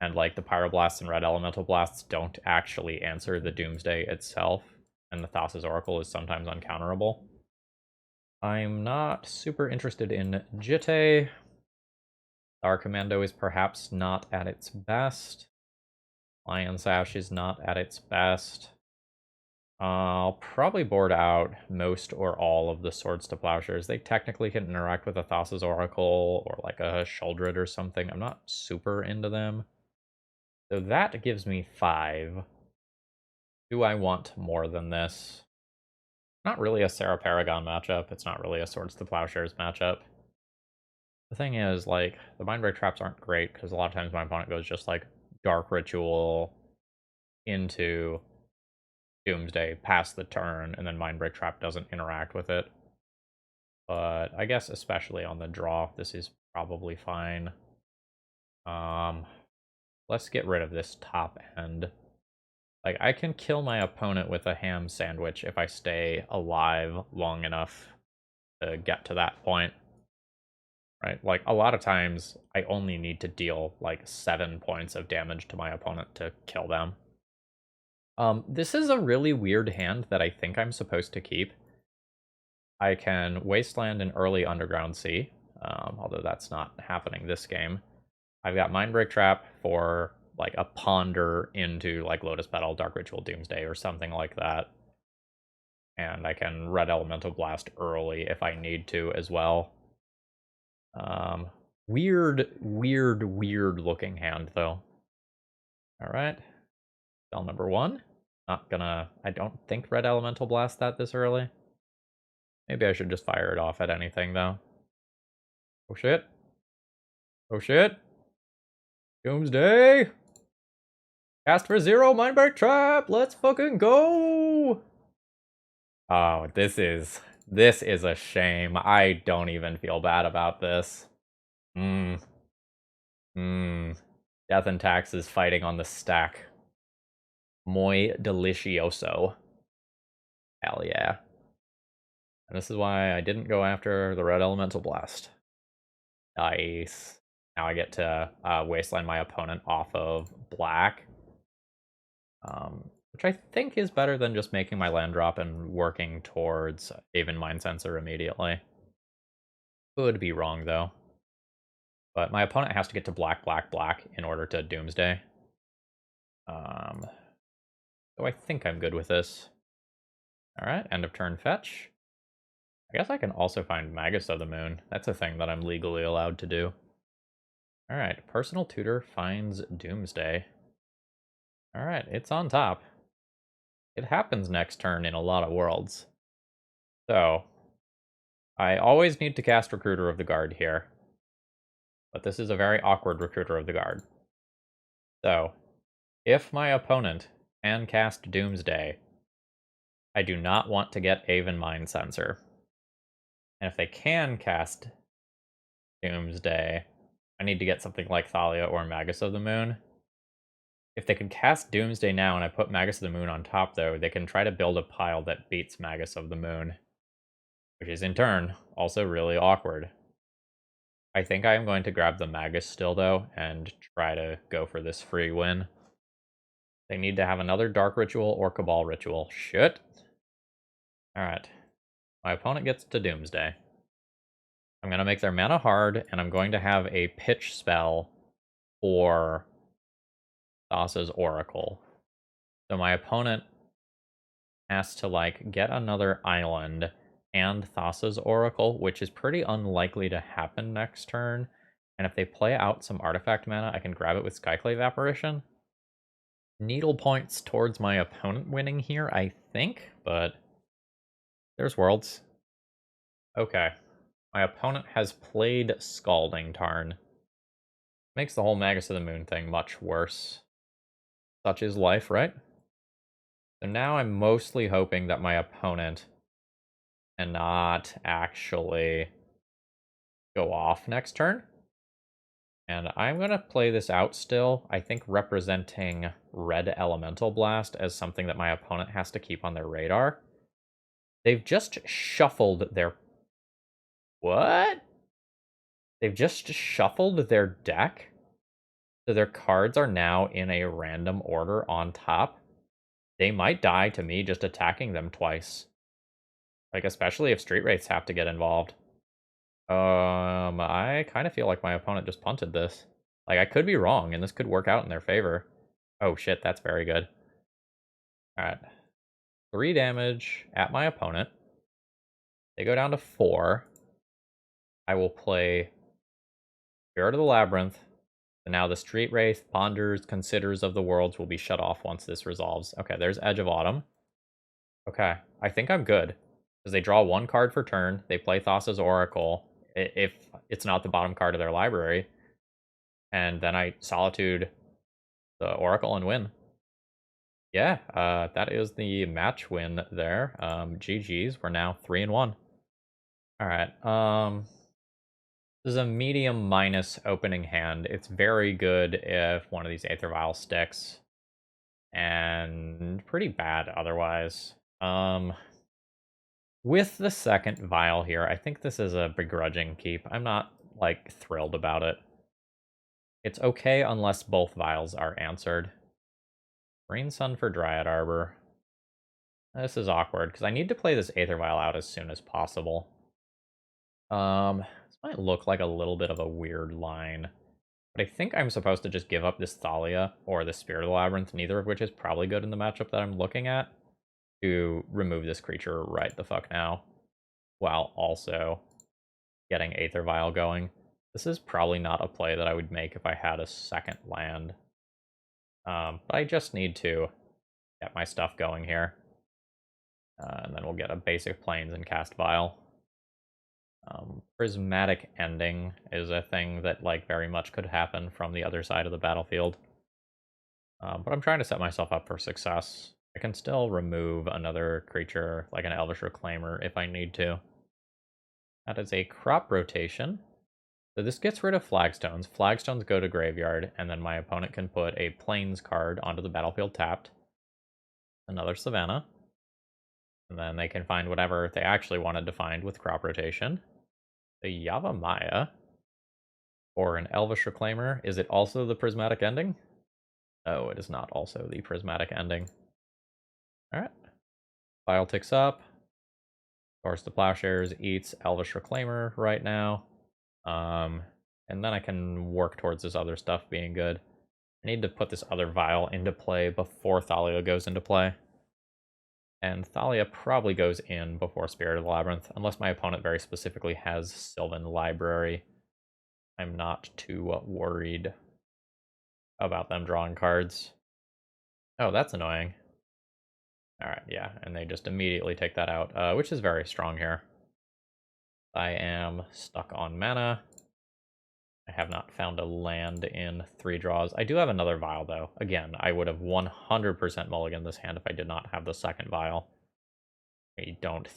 And, like, the Pyroblasts and Red Elemental Blasts don't actually answer the Doomsday itself, and the Thassa's Oracle is sometimes uncounterable. I'm not super interested in Jitte. Our Commando is perhaps not at its best. Lion Sash is not at its best. I'll probably board out most or all of the Swords to Plowshares. They technically can interact with a Thassa's Oracle or like a Sheoldred or something. I'm not super into them. So that gives me 5. Do I want more than this? Not really a Serra Paragon matchup. It's not really a Swords to Plowshares matchup. The thing is, like, the Mindbreak Traps aren't great because a lot of times my opponent goes just like Dark Ritual into Doomsday past the turn, and then Mindbreak Trap doesn't interact with it. But I guess especially on the draw, this is probably fine. Let's get rid of this top end. Like, I can kill my opponent with a ham sandwich if I stay alive long enough to get to that point. Right? Like, a lot of times, I only need to deal, like, 7 points of damage to my opponent to kill them. This is a really weird hand that I think I'm supposed to keep. I can Wasteland an early Underground Sea, although that's not happening this game. I've got Mindbreak Trap for like a ponder into like Lotus Petal, Dark Ritual, Doomsday, or something like that. And I can Red Elemental Blast early if I need to as well. Weird looking hand though. Alright. Spell number 1. Not gonna... I don't think Red Elemental Blast that this early. Maybe I should just fire it off at anything though. Oh shit. Oh shit. Doomsday! Cast for 0, Mindbreak Trap! Let's fucking go! Oh, this is a shame. I don't even feel bad about this. Death and Taxes fighting on the stack. Muy delicioso. Hell yeah. And this is why I didn't go after the Red Elemental Blast. Nice. Now I get to Wasteland my opponent off of black. Which I think is better than just making my land drop and working towards Haven Mind Sensor immediately. Could be wrong, though. But my opponent has to get to black in order to Doomsday. So I think I'm good with this. Alright, end of turn fetch. I guess I can also find Magus of the Moon. That's a thing that I'm legally allowed to do. Alright, Personal Tutor finds Doomsday. Alright, it's on top. It happens next turn in a lot of worlds. So, I always need to cast Recruiter of the Guard here. But this is a very awkward Recruiter of the Guard. So, if my opponent can cast Doomsday, I do not want to get Haven Mind Sensor. And if they can cast Doomsday, I need to get something like Thalia or Magus of the Moon. If they can cast Doomsday now and I put Magus of the Moon on top, though, they can try to build a pile that beats Magus of the Moon. Which is, in turn, also really awkward. I think I am going to grab the Magus still, though, and try to go for this free win. They need to have another Dark Ritual or Cabal Ritual. Shit. Alright. My opponent gets to Doomsday. I'm going to make their mana hard, and I'm going to have a pitch spell for Thassa's Oracle. So my opponent has to, like, get another island and Thassa's Oracle, which is pretty unlikely to happen next turn. And if they play out some artifact mana, I can grab it with Skyclave Apparition. Needle points towards my opponent winning here, I think, but there's worlds. Okay. My opponent has played Scalding Tarn. Makes the whole Magus of the Moon thing much worse. Such is life, right? So now I'm mostly hoping that my opponent cannot actually go off next turn. And I'm going to play this out still, I think representing Red Elemental Blast as something that my opponent has to keep on their radar. They've just shuffled their... What? They've just shuffled their deck? So their cards are now in a random order on top. They might die to me just attacking them twice. Like, especially if Street Wraiths have to get involved. I kind of feel like my opponent just punted this. Like, I could be wrong, and this could work out in their favor. Oh shit, that's very good. Alright. 3 damage at my opponent. They go down to 4. I will play Spirit of the Labyrinth. And now the Street Wraith, Ponders, Considers of the Worlds will be shut off once this resolves. Okay, there's Edge of Autumn. Okay, I think I'm good. Because they draw 1 card for turn. They play Thassa's Oracle, if it's not the bottom card of their library. And then I Solitude the Oracle and win. Yeah, that is the match win there. GG's, we're now 3-1. Alright, this is a medium minus opening hand. It's very good if one of these Aether Vial sticks. And pretty bad otherwise. With the second Vial here, I think this is a begrudging keep. I'm not, like, thrilled about it. It's okay unless both Vials are answered. Green Sun for Dryad Arbor. This is awkward, because I need to play this Aether Vial out as soon as possible. This might look like a little bit of a weird line, but I think I'm supposed to just give up this Thalia or the Spirit of the Labyrinth, neither of which is probably good in the matchup that I'm looking at, to remove this creature right the fuck now, while also getting Aether Vial going. This is probably not a play that I would make if I had a second land. But I just need to get my stuff going here. And then we'll get a basic Plains and cast Vial. Prismatic Ending is a thing that, like, very much could happen from the other side of the battlefield. But I'm trying to set myself up for success. I can still remove another creature, like an Elvish Reclaimer, if I need to. That is a crop rotation. So this gets rid of Flagstones. Flagstones go to graveyard, and then my opponent can put a Plains card onto the battlefield tapped. Another Savannah. And then they can find whatever they actually wanted to find with crop rotation. The Yavimaya, or an Elvish Reclaimer. Is it also the Prismatic Ending? No, it is not also the Prismatic Ending. Alright. File ticks up. Force the Plowshares eats Elvish Reclaimer right now. And then I can work towards this other stuff being good. I need to put this other Vial into play before Thalia goes into play. And Thalia probably goes in before Spirit of the Labyrinth, unless my opponent very specifically has Sylvan Library. I'm not too worried about them drawing cards. Oh, that's annoying. Alright, yeah, and they just immediately take that out, which is very strong here. I am stuck on mana. I have not found a land in 3 draws. I do have another Vial, though. Again, I would have 100% mulliganed this hand if I did not have the second Vial. I don't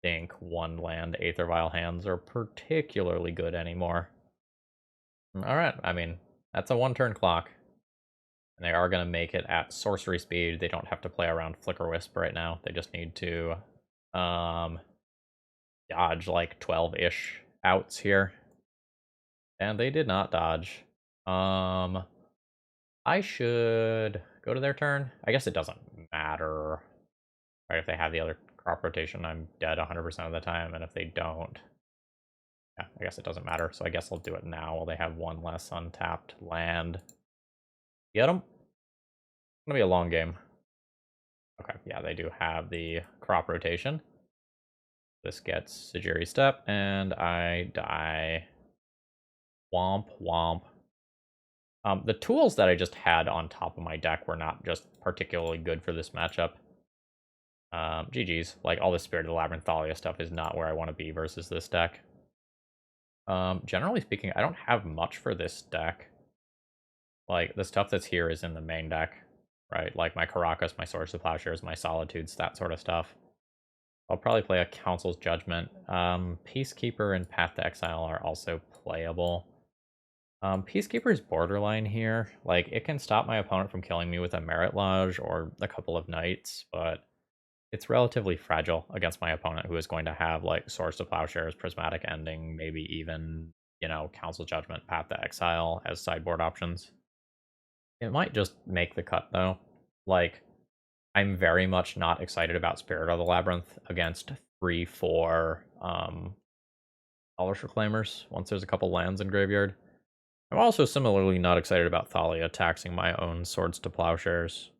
think 1-land Aether Vial hands are particularly good anymore. Alright, I mean, that's a 1-turn clock. And they are going to make it at sorcery speed. They don't have to play around Flicker Wisp right now. They just need to dodge like 12-ish outs here. And they did not dodge. I should go to their turn. I guess it doesn't matter. Right, if they have the other crop rotation, I'm dead 100% of the time. And if they don't, yeah, I guess it doesn't matter. So I guess I'll do it now while they have 1 less untapped land. Get them. It's gonna be a long game. Okay, yeah, they do have the crop rotation. This gets Sajiri Step, and I die. Womp womp. The tools that I just had on top of my deck were not just particularly good for this matchup. GG's. Like, all the Spirit of the Labyrinth Thalia stuff is not where I want to be versus this deck. Generally speaking, I don't have much for this deck. Like, the stuff that's here is in the main deck, right? Like my Caracas, my Swords to Plowshares, my Solitudes, that sort of stuff. I'll probably play a Council's Judgment. Peacekeeper and Path to Exile are also playable. Peacekeeper's borderline here. Like, it can stop my opponent from killing me with a Merit Lodge or a couple of Knights, but it's relatively fragile against my opponent, who is going to have, like, Swords to Plowshares, Prismatic Ending, maybe even, you know, Council Judgment, Path to Exile as sideboard options. It might just make the cut, though. Like, I'm very much not excited about Spirit of the Labyrinth against 3/4 Elvish Reclaimers once there's a couple lands in graveyard. I'm also similarly not excited about Thalia taxing my own Swords to Plowshares.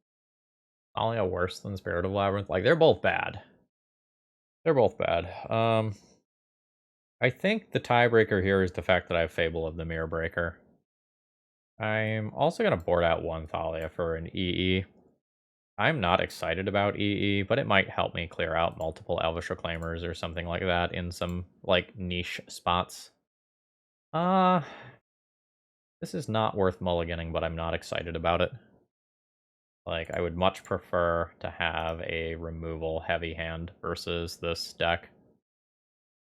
Thalia worse than Spirit of the Labyrinth? Like, they're both bad. They're both bad. I think the tiebreaker here is the fact that I have Fable of the Mirror Breaker. I'm also going to board out 1 Thalia for an EE. I'm not excited about EE, but it might help me clear out multiple Elvish Reclaimers or something like that in some, like, niche spots. This is not worth mulliganing, but I'm not excited about it. Like, I would much prefer to have a removal heavy hand versus this deck.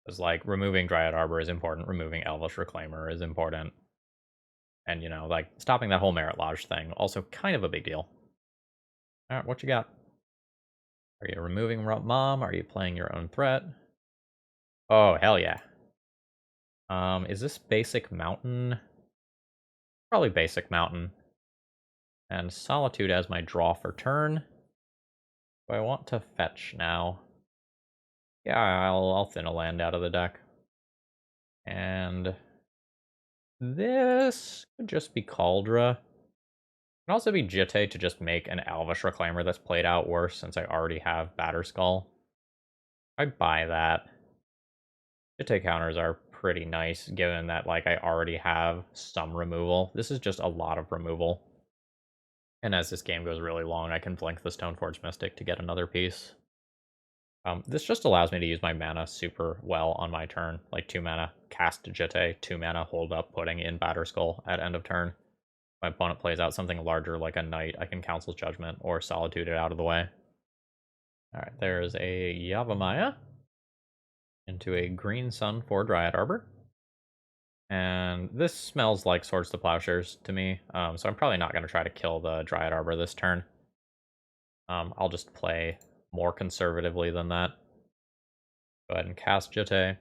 Because, like, removing Dryad Arbor is important, removing Elvish Reclaimer is important. And, you know, like, stopping that whole Merit Lodge thing, also kind of a big deal. Alright, what you got? Are you removing Mom? Are you playing your own threat? Oh, hell yeah. Is this basic mountain? Probably basic mountain. And Solitude as my draw for turn. Do I want to fetch now? Yeah, I'll thin a land out of the deck. And this could just be Caldra. It can also be Jitte to just make an Elvish Reclaimer that's played out worse since I already have Batterskull. I buy that. Jitte counters are pretty nice given that like I already have some removal. This is just a lot of removal. And as this game goes really long, I can blink the Stoneforge Mystic to get another piece. This just allows me to use my mana super well on my turn. Like 2 mana, cast Jitte, 2 mana, hold up, putting in Batterskull at end of turn. If my opponent plays out something larger like a Knight, I can Council Judgment or Solitude it out of the way. Alright, there's a Yavimaya into a Green Sun for Dryad Arbor. And this smells like Swords to Plowshares to me, so I'm probably not going to try to kill the Dryad Arbor this turn. I'll just play more conservatively than that. Go ahead and cast Jitte.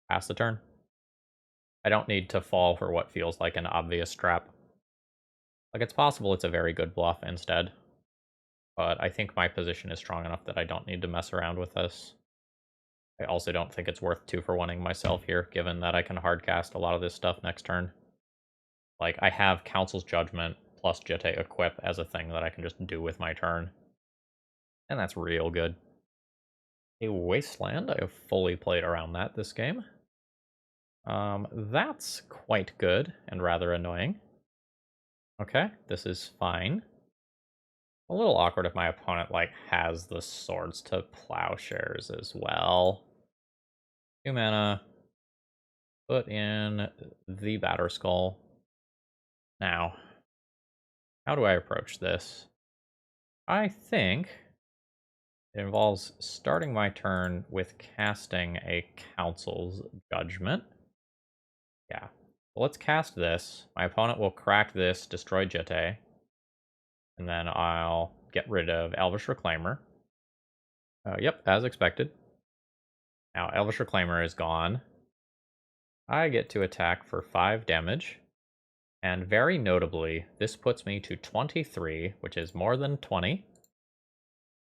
Pass the turn. I don't need to fall for what feels like an obvious trap. Like, it's possible it's a very good bluff instead. But I think my position is strong enough that I don't need to mess around with this. I also don't think it's worth 2-for-1ing myself here, given that I can hardcast a lot of this stuff next turn. Like, I have Council's Judgment plus Jitte equip as a thing that I can just do with my turn. And that's real good. A Wasteland, I have fully played around that this game. That's quite good and rather annoying. Okay, this is fine. A little awkward if my opponent, like, has the Swords to Plowshares as well. 2 mana. Put in the Batterskull. Now, how do I approach this? I think it involves starting my turn with casting a Council's Judgment. Yeah. Well, let's cast this. My opponent will crack this, destroy Jitte. And then I'll get rid of Elvish Reclaimer. Yep, as expected. Now, Elvish Reclaimer is gone. I get to attack for 5 damage. And very notably, this puts me to 23, which is more than 20.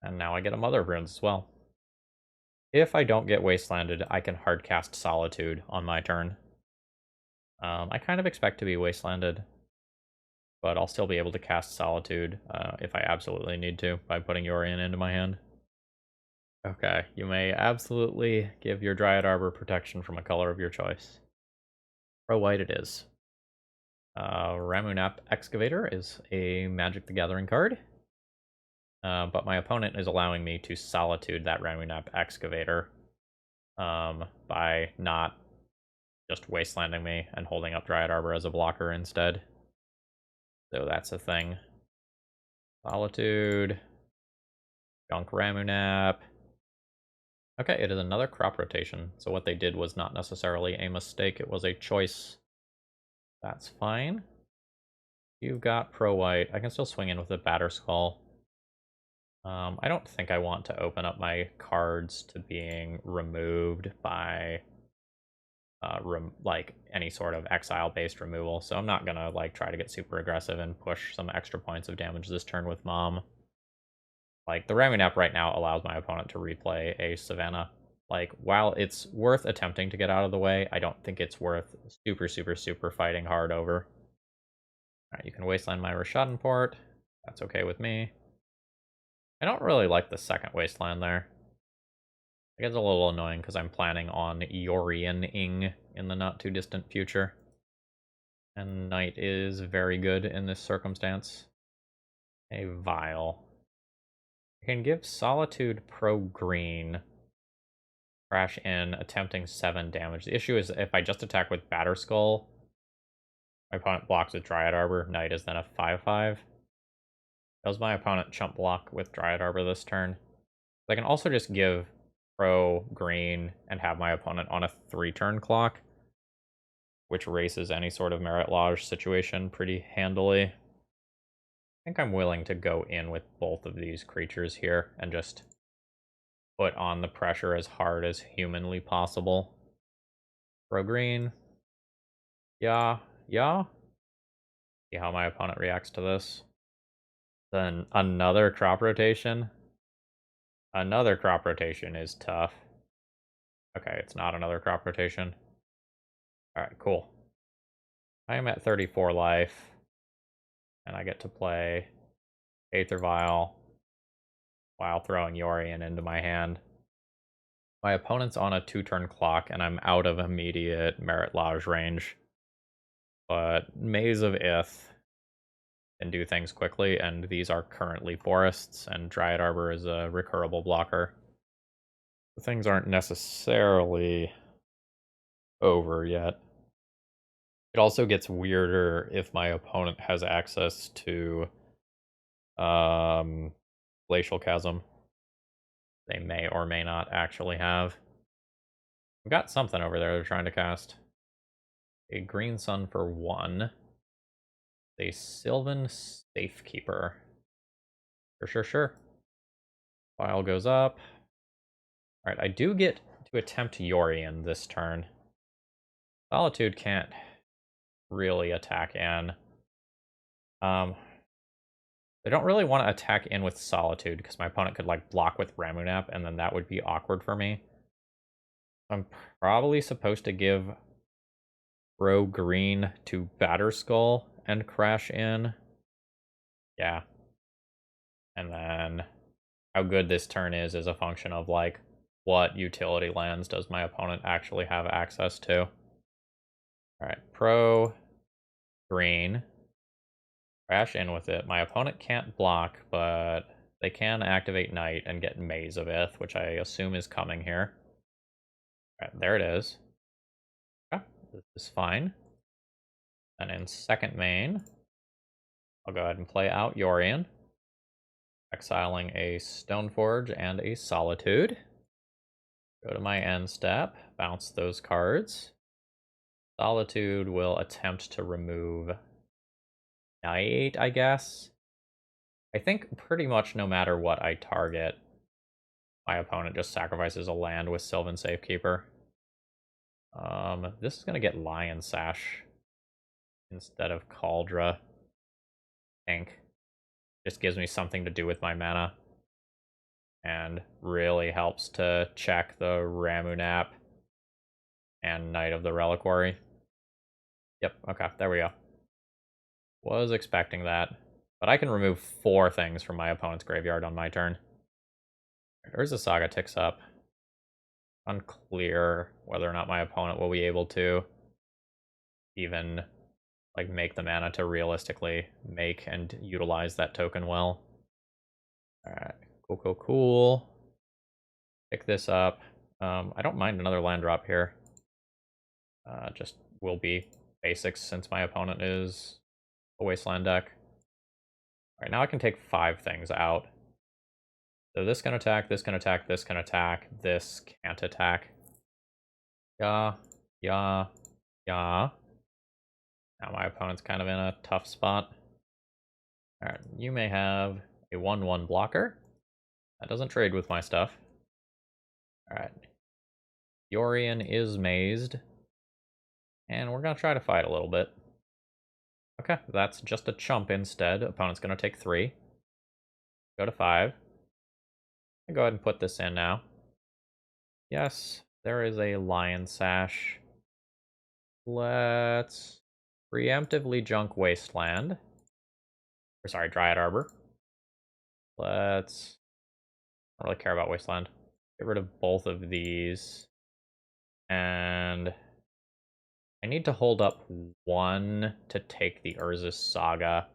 And now I get a Mother of Runes as well. If I don't get Wastelanded, I can hardcast Solitude on my turn. I kind of expect to be Wastelanded, but I'll still be able to cast Solitude if I absolutely need to by putting Yorion into my hand. Okay, you may absolutely give your Dryad Arbor protection from a color of your choice. Pro white it is. Ramunap Excavator is a Magic the Gathering card. But my opponent is allowing me to Solitude that Ramunap Excavator by not just wastelanding me and holding up Dryad Arbor as a blocker instead. So that's a thing. Solitude. Junk Ramunap. Okay, it is another crop rotation. So what they did was not necessarily a mistake, it was a choice. That's fine. You've got Pro White. I can still swing in with a Batterskull. I don't think I want to open up my cards to being removed by like any sort of exile-based removal, so I'm not gonna like try to get super aggressive and push some extra points of damage this turn with Mom. Like, the Ramunap right now allows my opponent to replay a Savannah. Like, while it's worth attempting to get out of the way, I don't think it's worth super fighting hard over. Alright, you can Wasteland my Rishadan Port. That's okay with me. I don't really like the second Wasteland there. It gets a little annoying because I'm planning on Yorion-ing in the not-too-distant future. And Knight is very good in this circumstance. A Vial. I can give Solitude Pro Green. Crash in, attempting 7 damage. The issue is if I just attack with Batterskull, my opponent blocks with Dryad Arbor. Knight is then a 5/5. Does my opponent chump block with Dryad Arbor this turn? I can also just give Pro Green and have my opponent on a 3-turn clock, which races any sort of Merit Lodge situation pretty handily. I think I'm willing to go in with both of these creatures here and just put on the pressure as hard as humanly possible. Pro Green. Yeah. See how my opponent reacts to this. Then another crop rotation. Another crop rotation is tough. Okay, it's not another crop rotation. Alright, cool. I am at 34 life. And I get to play Aether Vial while throwing Yorion into my hand. My opponent's on a 2-turn clock, and I'm out of immediate Merit Lodge range. But Maze of Ith can do things quickly, and these are currently forests, and Dryad Arbor is a recurable blocker. The things aren't necessarily over yet. It also gets weirder if my opponent has access to Glacial Chasm. They may or may not actually have. We've got something over there they're trying to cast. A green sun for 1. A Sylvan Safekeeper. Sure. File goes up. Alright, I do get to attempt Yorion this turn. Solitude can't really attack in. I don't really want to attack in with Solitude, because my opponent could, like, block with Ramunap, and then that would be awkward for me. I'm probably supposed to give Throw green to Batterskull and crash in. Yeah. And then how good this turn is a function of, like, what utility lands does my opponent actually have access to. Alright, pro green. Crash in with it. My opponent can't block, but they can activate Knight and get Maze of Ith, which I assume is coming here. Alright, there it is. Okay, this is fine. And in second main, I'll go ahead and play out Yorion, exiling a Stoneforge and a Solitude. Go to my end step, bounce those cards. Solitude will attempt to remove Knight, I guess. I think pretty much no matter what I target, my opponent just sacrifices a land with Sylvan Safekeeper. This is going to get Lion Sash instead of Cauldra. I think. Just gives me something to do with my mana. And really helps to check the Ramunap and Knight of the Reliquary. Yep, okay, there we go. Was expecting that. But I can remove 4 things from my opponent's graveyard on my turn. Urza Saga ticks up. Unclear whether or not my opponent will be able to even, like, make the mana to realistically make and utilize that token well. Alright, cool. Pick this up. I don't mind another land drop here. Just will be basics since my opponent is a wasteland deck. Alright, now I can take 5 things out. So this can attack, this can attack, this can attack, this can't attack. Yeah. Now my opponent's kind of in a tough spot. Alright, you may have a 1/1 blocker. That doesn't trade with my stuff. Alright. Yorion is mazed. And we're going to try to fight a little bit. Okay, that's just a chump instead. Opponent's going to take 3. Go to 5. I'll go ahead and put this in now. Yes, there is a Lion Sash. Let's preemptively junk Wasteland. Or sorry, Dryad Arbor. Let's... I don't really care about Wasteland. Get rid of both of these. And I need to hold up 1 to take the Urza Saga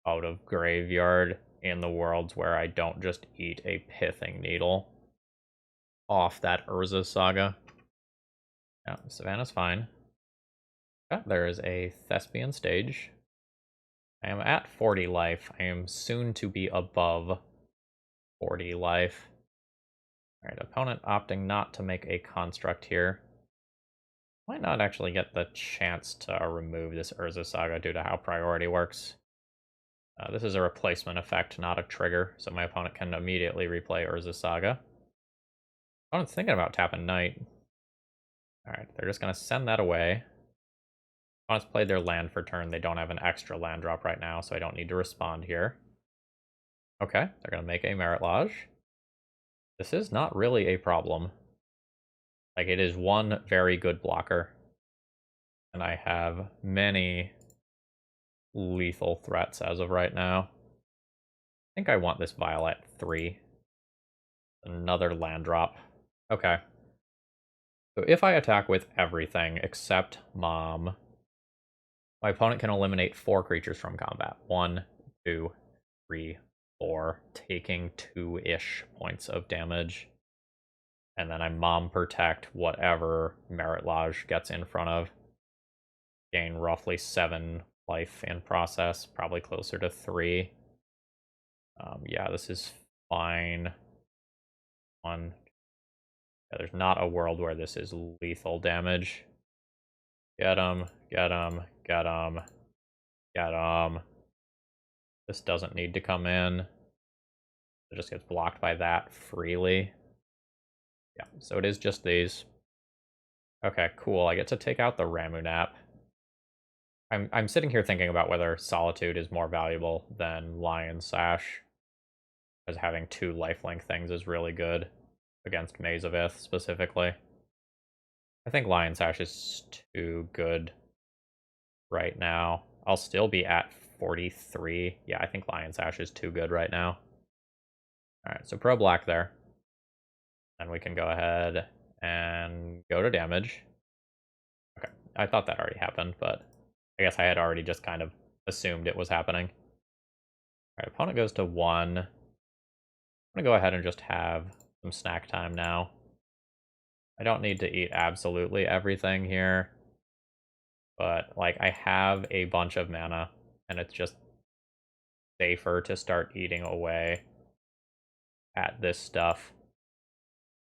out of graveyard in the worlds where I don't just eat a Pithing Needle off that Urza Saga. Yeah, Savannah's fine. Okay, there is a Thespian stage. I am at 40 life. I am soon to be above 40 life. Alright, opponent opting not to make a construct here. Might not actually get the chance to remove this Urza Saga due to how priority works. This is a replacement effect, not a trigger, so my opponent can immediately replay Urza Saga. Opponent's thinking about tapping Knight. Alright, they're just going to send that away. Opponents played their land for turn. They don't have an extra land drop right now, so I don't need to respond here. Okay, they're going to make a Merit Lodge. This is not really a problem. Like, it is one very good blocker. And I have many lethal threats as of right now. I think I want this Vial at 3. Another land drop. Okay. So if I attack with everything except Mom, my opponent can eliminate 4 creatures from combat. 1, 2, 3, 4, taking 2-ish points of damage. And then I Mom Protect whatever Merit Lodge gets in front of. Gain roughly 7 life in process, probably closer to 3. Yeah, this is fine. 1. Yeah, there's not a world where this is lethal damage. Get him, get him, get him, get him. This doesn't need to come in. It just gets blocked by that freely. Yeah, so it is just these. Okay, cool. I get to take out the Ramunap. I'm sitting here thinking about whether Solitude is more valuable than Lion Sash, because having 2 lifelink things is really good against Maze of Ith specifically. I think Lion Sash is too good right now. I'll still be at 43. Yeah, I think Lion Sash is too good right now. Alright, so pro black there. And we can go ahead and go to damage. Okay, I thought that already happened, but I guess I had already just kind of assumed it was happening. Alright, opponent goes to 1. I'm gonna go ahead and just have some snack time now. I don't need to eat absolutely everything here. But, like, I have a bunch of mana, and it's just safer to start eating away at this stuff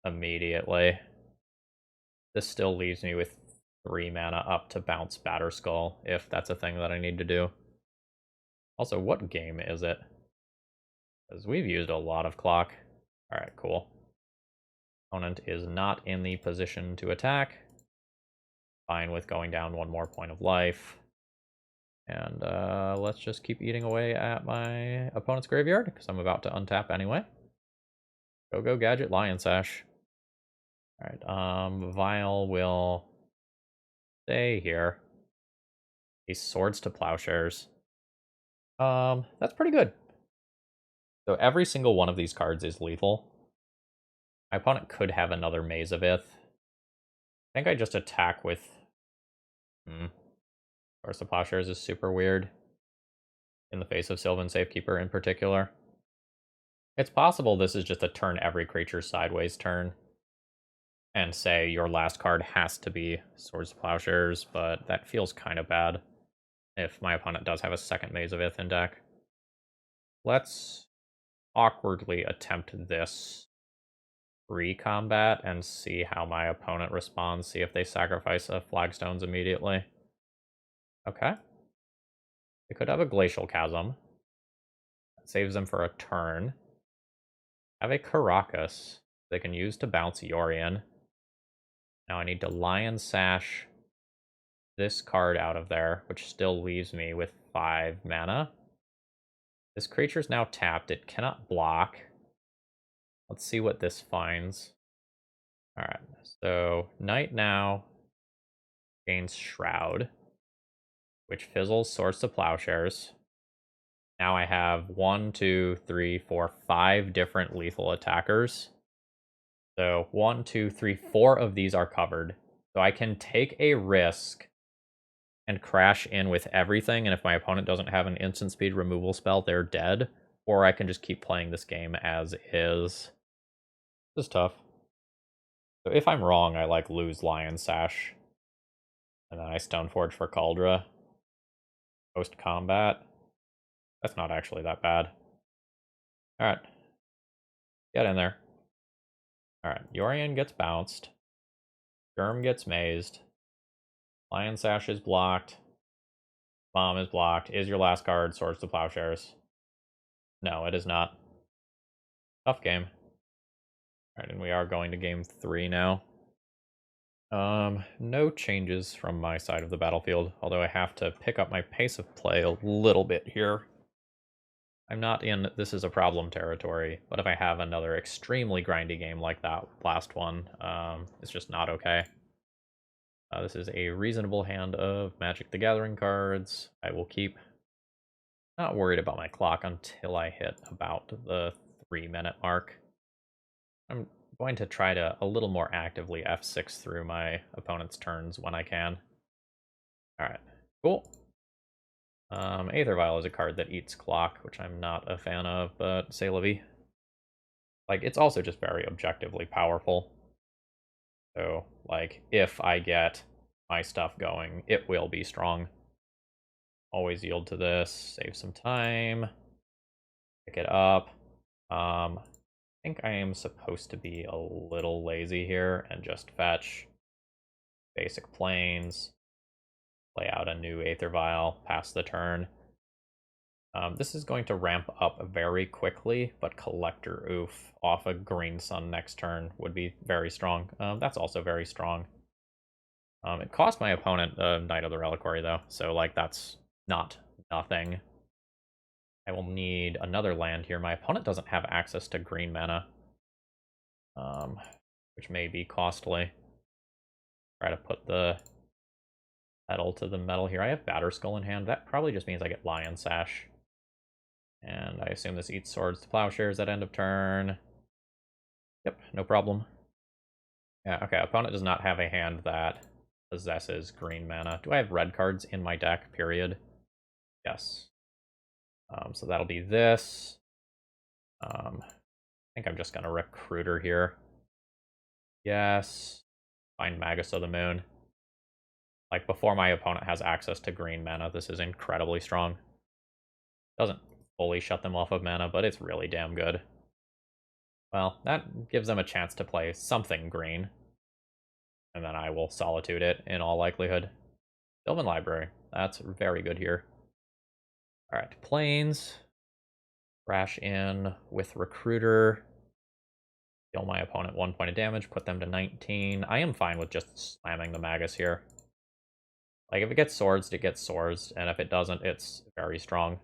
immediately. This still leaves me with 3 mana up to bounce Batterskull, if that's a thing that I need to do. Also, what game is it? Because we've used a lot of clock. Alright, cool. Opponent is not in the position to attack. Fine with going down 1 more point of life. And let's just keep eating away at my opponent's graveyard, because I'm about to untap anyway. Go Gadget Lion Sash. Alright, Vial will stay here. These Swords to Plowshares. That's pretty good. So every single one of these cards is lethal. My opponent could have another Maze of Ith. I think I just attack with... Swords to Plowshares is super weird. In the face of Sylvan Safekeeper in particular. It's possible this is just a turn every creature sideways turn. And say your last card has to be Swords to Plowshares, but that feels kind of bad if my opponent does have a second Maze of Ith in deck. Let's awkwardly attempt this pre-combat and see how my opponent responds, see if they sacrifice a Flagstones immediately. Okay. They could have a Glacial Chasm. That saves them for a turn. Have a Caracas they can use to bounce Yorion. Now I need to Lion Sash this card out of there, which still leaves me with 5 mana. This creature's now tapped. It cannot block. Let's see what this finds. Alright, so Night Now gains Shroud, which fizzles Swords to Plowshares. Now I have 1, 2, 3, 4, 5 different lethal attackers. So 1, 2, 3, 4 of these are covered. So I can take a risk and crash in with everything, and if my opponent doesn't have an instant speed removal spell, they're dead. Or I can just keep playing this game as is. This is tough. So if I'm wrong, I like lose Lion Sash. And then I Stoneforge for Kaldra. Post combat. That's not actually that bad. Alright. Get in there. Alright, Yorion gets bounced. Germ gets mazed. Lion Sash is blocked. Mom is blocked. Is your last card Swords to Plowshares? No, it is not. Tough game. Alright, and we are going to game 3 now. No changes from my side of the battlefield, although I have to pick up my pace of play a little bit here. I'm not in this is a problem territory, but if I have another extremely grindy game like that last one, it's just not okay. This is a reasonable hand of Magic the Gathering cards. I will keep not worried about my clock until I hit about the 3-minute mark. I'm going to try to a little more actively F6 through my opponent's turns when I can. Alright, cool. Aether Vial is a card that eats clock, which I'm not a fan of, but c'est la vie. Like, it's also just very objectively powerful. So, like, if I get my stuff going, it will be strong. Always yield to this, save some time, pick it up. I think I am supposed to be a little lazy here and just fetch basic planes, play out a new Aether Vial, pass the turn. This is going to ramp up very quickly, but Collector Oof off a Green Sun next turn would be very strong. That's also very strong. It cost my opponent Knight of the Reliquary, though, so, like, that's not nothing. I will need another land here. My opponent doesn't have access to green mana, which may be costly. Try to put the metal to the metal here. I have Batterskull in hand. That probably just means I get Lion Sash. And I assume this eats Swords to Plowshares at end of turn. Yep, no problem. Yeah, okay, opponent does not have a hand that possesses green mana. Do I have red cards in my deck, period? Yes. So that'll be this. I think I'm just gonna Recruiter here. Yes. Find Magus of the Moon. Like, before my opponent has access to green mana, this is incredibly strong. Doesn't fully shut them off of mana, but it's really damn good. Well, that gives them a chance to play something green. And then I will Solitude it, in all likelihood. Sylvan Library. That's very good here. Alright, Plains. Crash in with Recruiter. Deal my opponent 1 point of damage, put them to 19. I am fine with just slamming the Magus here. Like, if it gets swords, it gets swords, and if it doesn't, it's very strong.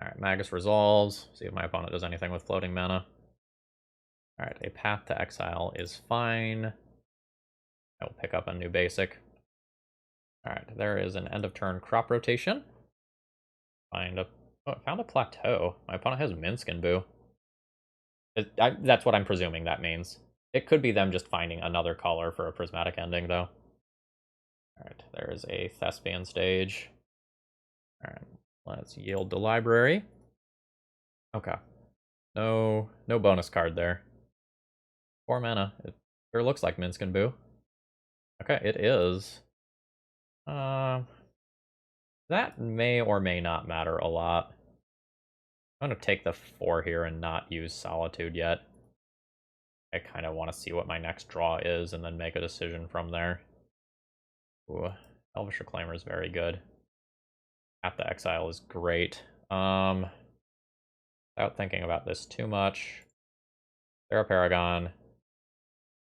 Alright, Magus resolves. See if my opponent does anything with floating mana. Alright, a Path to Exile is fine. I will pick up a new basic. Alright, there is an end of turn crop rotation. Find a... Oh, I found a plateau. My opponent has Minsc and Boo. That's what I'm presuming that means. It could be them just finding another color for a prismatic ending, though. Alright, there is a Thespian stage. Alright, let's yield to library. Okay. No bonus card there. 4 mana. It sure looks like Minsc and Boo. Okay, it is. That may or may not matter a lot. I'm going to take the 4 here and not use Solitude yet. I kind of want to see what my next draw is and then make a decision from there. Ooh, Elvish Reclaimer is very good. Path to Exile is great. Without thinking about this too much, Serra Paragon,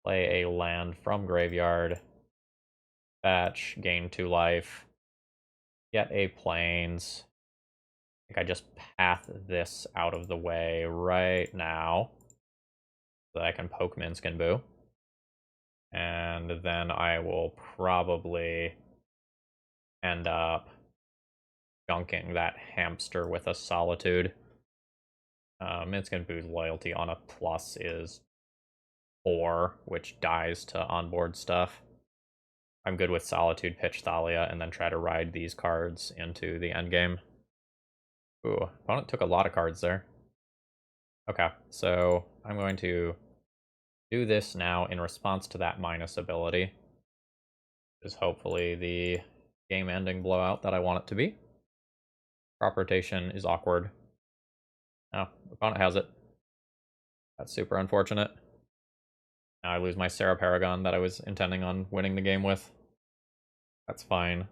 play a land from graveyard, fetch, gain 2 life, get a Plains. I think I just path this out of the way right now so that I can poke Minsc and Boo. And then I will probably end up junking that hamster with a Solitude. Minsc and Boo's loyalty on a plus is 4, which dies to onboard stuff. I'm good with Solitude, pitch Thalia, and then try to ride these cards into the endgame. Ooh, opponent took a lot of cards there. Okay, so I'm going to do this now in response to that minus ability. Is hopefully the game-ending blowout that I want it to be. Crop rotation is awkward. Oh, opponent has it. That's super unfortunate. Now I lose my Serra Paragon that I was intending on winning the game with. That's fine.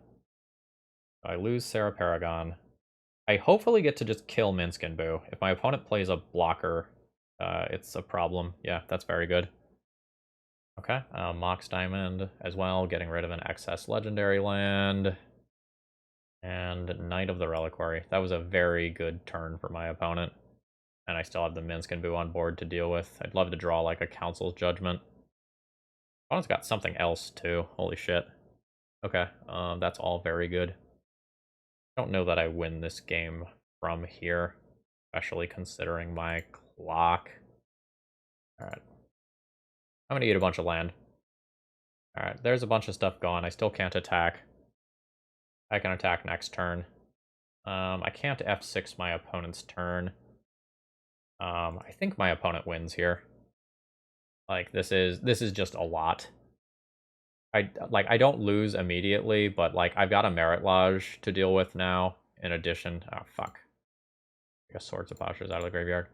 I lose Serra Paragon. I hopefully get to just kill Minsc and Boo. If my opponent plays a blocker, it's a problem. Yeah, that's very good. Okay, Mox Diamond as well, getting rid of an excess legendary land. And Knight of the Reliquary. That was a very good turn for my opponent. And I still have the Minsc and Boo on board to deal with. I'd love to draw like a Council's Judgment. Opponent's got something else too. Holy shit. Okay, that's all very good. I don't know that I win this game from here, especially considering my clock. Alright. I'm gonna eat a bunch of land. Alright, there's a bunch of stuff gone. I still can't attack. I can attack next turn. I can't F6 my opponent's turn. I think my opponent wins here. Like, this is just a lot. I don't lose immediately, but like I've got a Merit Lodge to deal with now. In addition, oh fuck, I guess Swords of Postures out of the graveyard.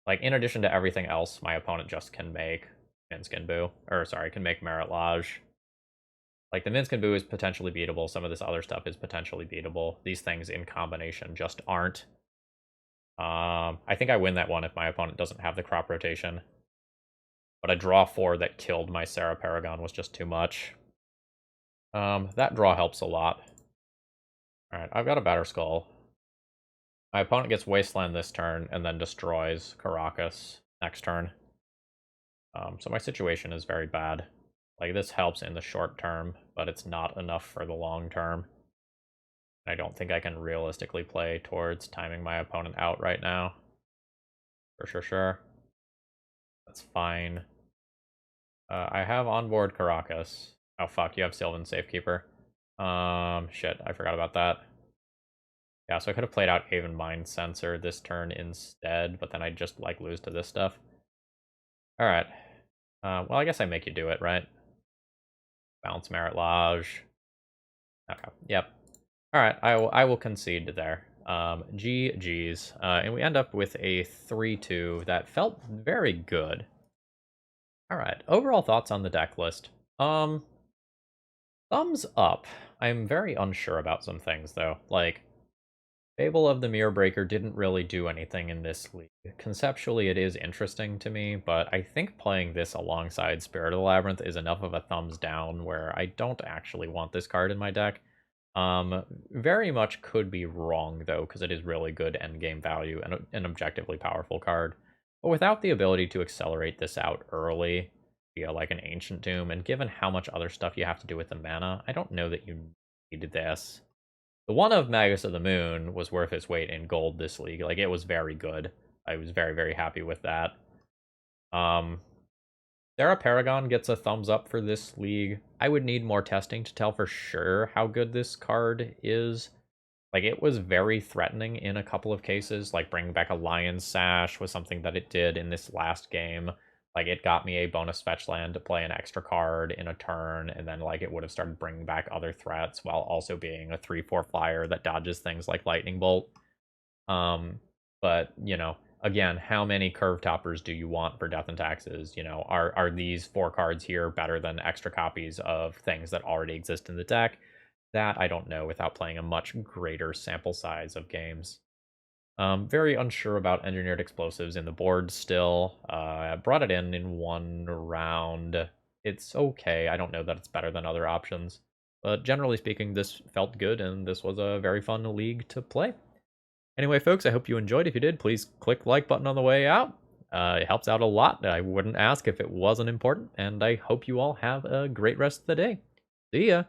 Like in addition to everything else, my opponent just can make Minsc Boo, or sorry, can make Merit Lodge. Like the Minsc Boo is potentially beatable. Some of this other stuff is potentially beatable. These things in combination just aren't. I think I win that one if my opponent doesn't have the crop rotation. But a draw 4 that killed my Serra Paragon was just too much. That draw helps a lot. Alright, I've got a Batter Skull. My opponent gets Wasteland this turn, and then destroys Caracas next turn. So my situation is very bad. Like, this helps in the short term, but it's not enough for the long term. I don't think I can realistically play towards timing my opponent out right now. Sure. That's fine. I have onboard Caracas. Oh fuck, you have Sylvan Safekeeper. Shit, I forgot about that. Yeah, so I could have played out Haven Mind Sensor this turn instead, but then I'd just, like, lose to this stuff. Alright. Well, I guess I make you do it, right? Bounce Merit Lodge. Okay, yep. Alright, I will concede there. GG's. And we end up with a 3-2 that felt very good. Alright, overall thoughts on the deck list. Thumbs up. I'm very unsure about some things, though. Like, Fable of the Mirror Breaker didn't really do anything in this league. Conceptually, it is interesting to me, but I think playing this alongside Spirit of the Labyrinth is enough of a thumbs down where I don't actually want this card in my deck. Very much could be wrong, though, because it is really good endgame value and an objectively powerful card. But without the ability to accelerate this out early, via like an Ancient Tomb, and given how much other stuff you have to do with the mana, I don't know that you need this. The one of Magus of the Moon was worth its weight in gold this league. Like, it was very good. I was very, very happy with that. Serra Paragon gets a thumbs up for this league. I would need more testing to tell for sure how good this card is. Like, it was very threatening in a couple of cases. Like, bringing back a Lion's Sash was something that it did in this last game. Like, it got me a bonus fetch land to play an extra card in a turn, and then, like, it would have started bringing back other threats while also being a 3/4 flyer that dodges things like Lightning Bolt. But, you know, again, how many curve toppers do you want for Death and Taxes? You know, are these 4 cards here better than extra copies of things that already exist in the deck? That I don't know without playing a much greater sample size of games. Very unsure about Engineered Explosives in the board still. I brought it in one round. It's okay. I don't know that it's better than other options. But generally speaking, this felt good, and this was a very fun league to play. Anyway, folks, I hope you enjoyed. If you did, please click the like button on the way out. It helps out a lot. I wouldn't ask if it wasn't important, and I hope you all have a great rest of the day. See ya!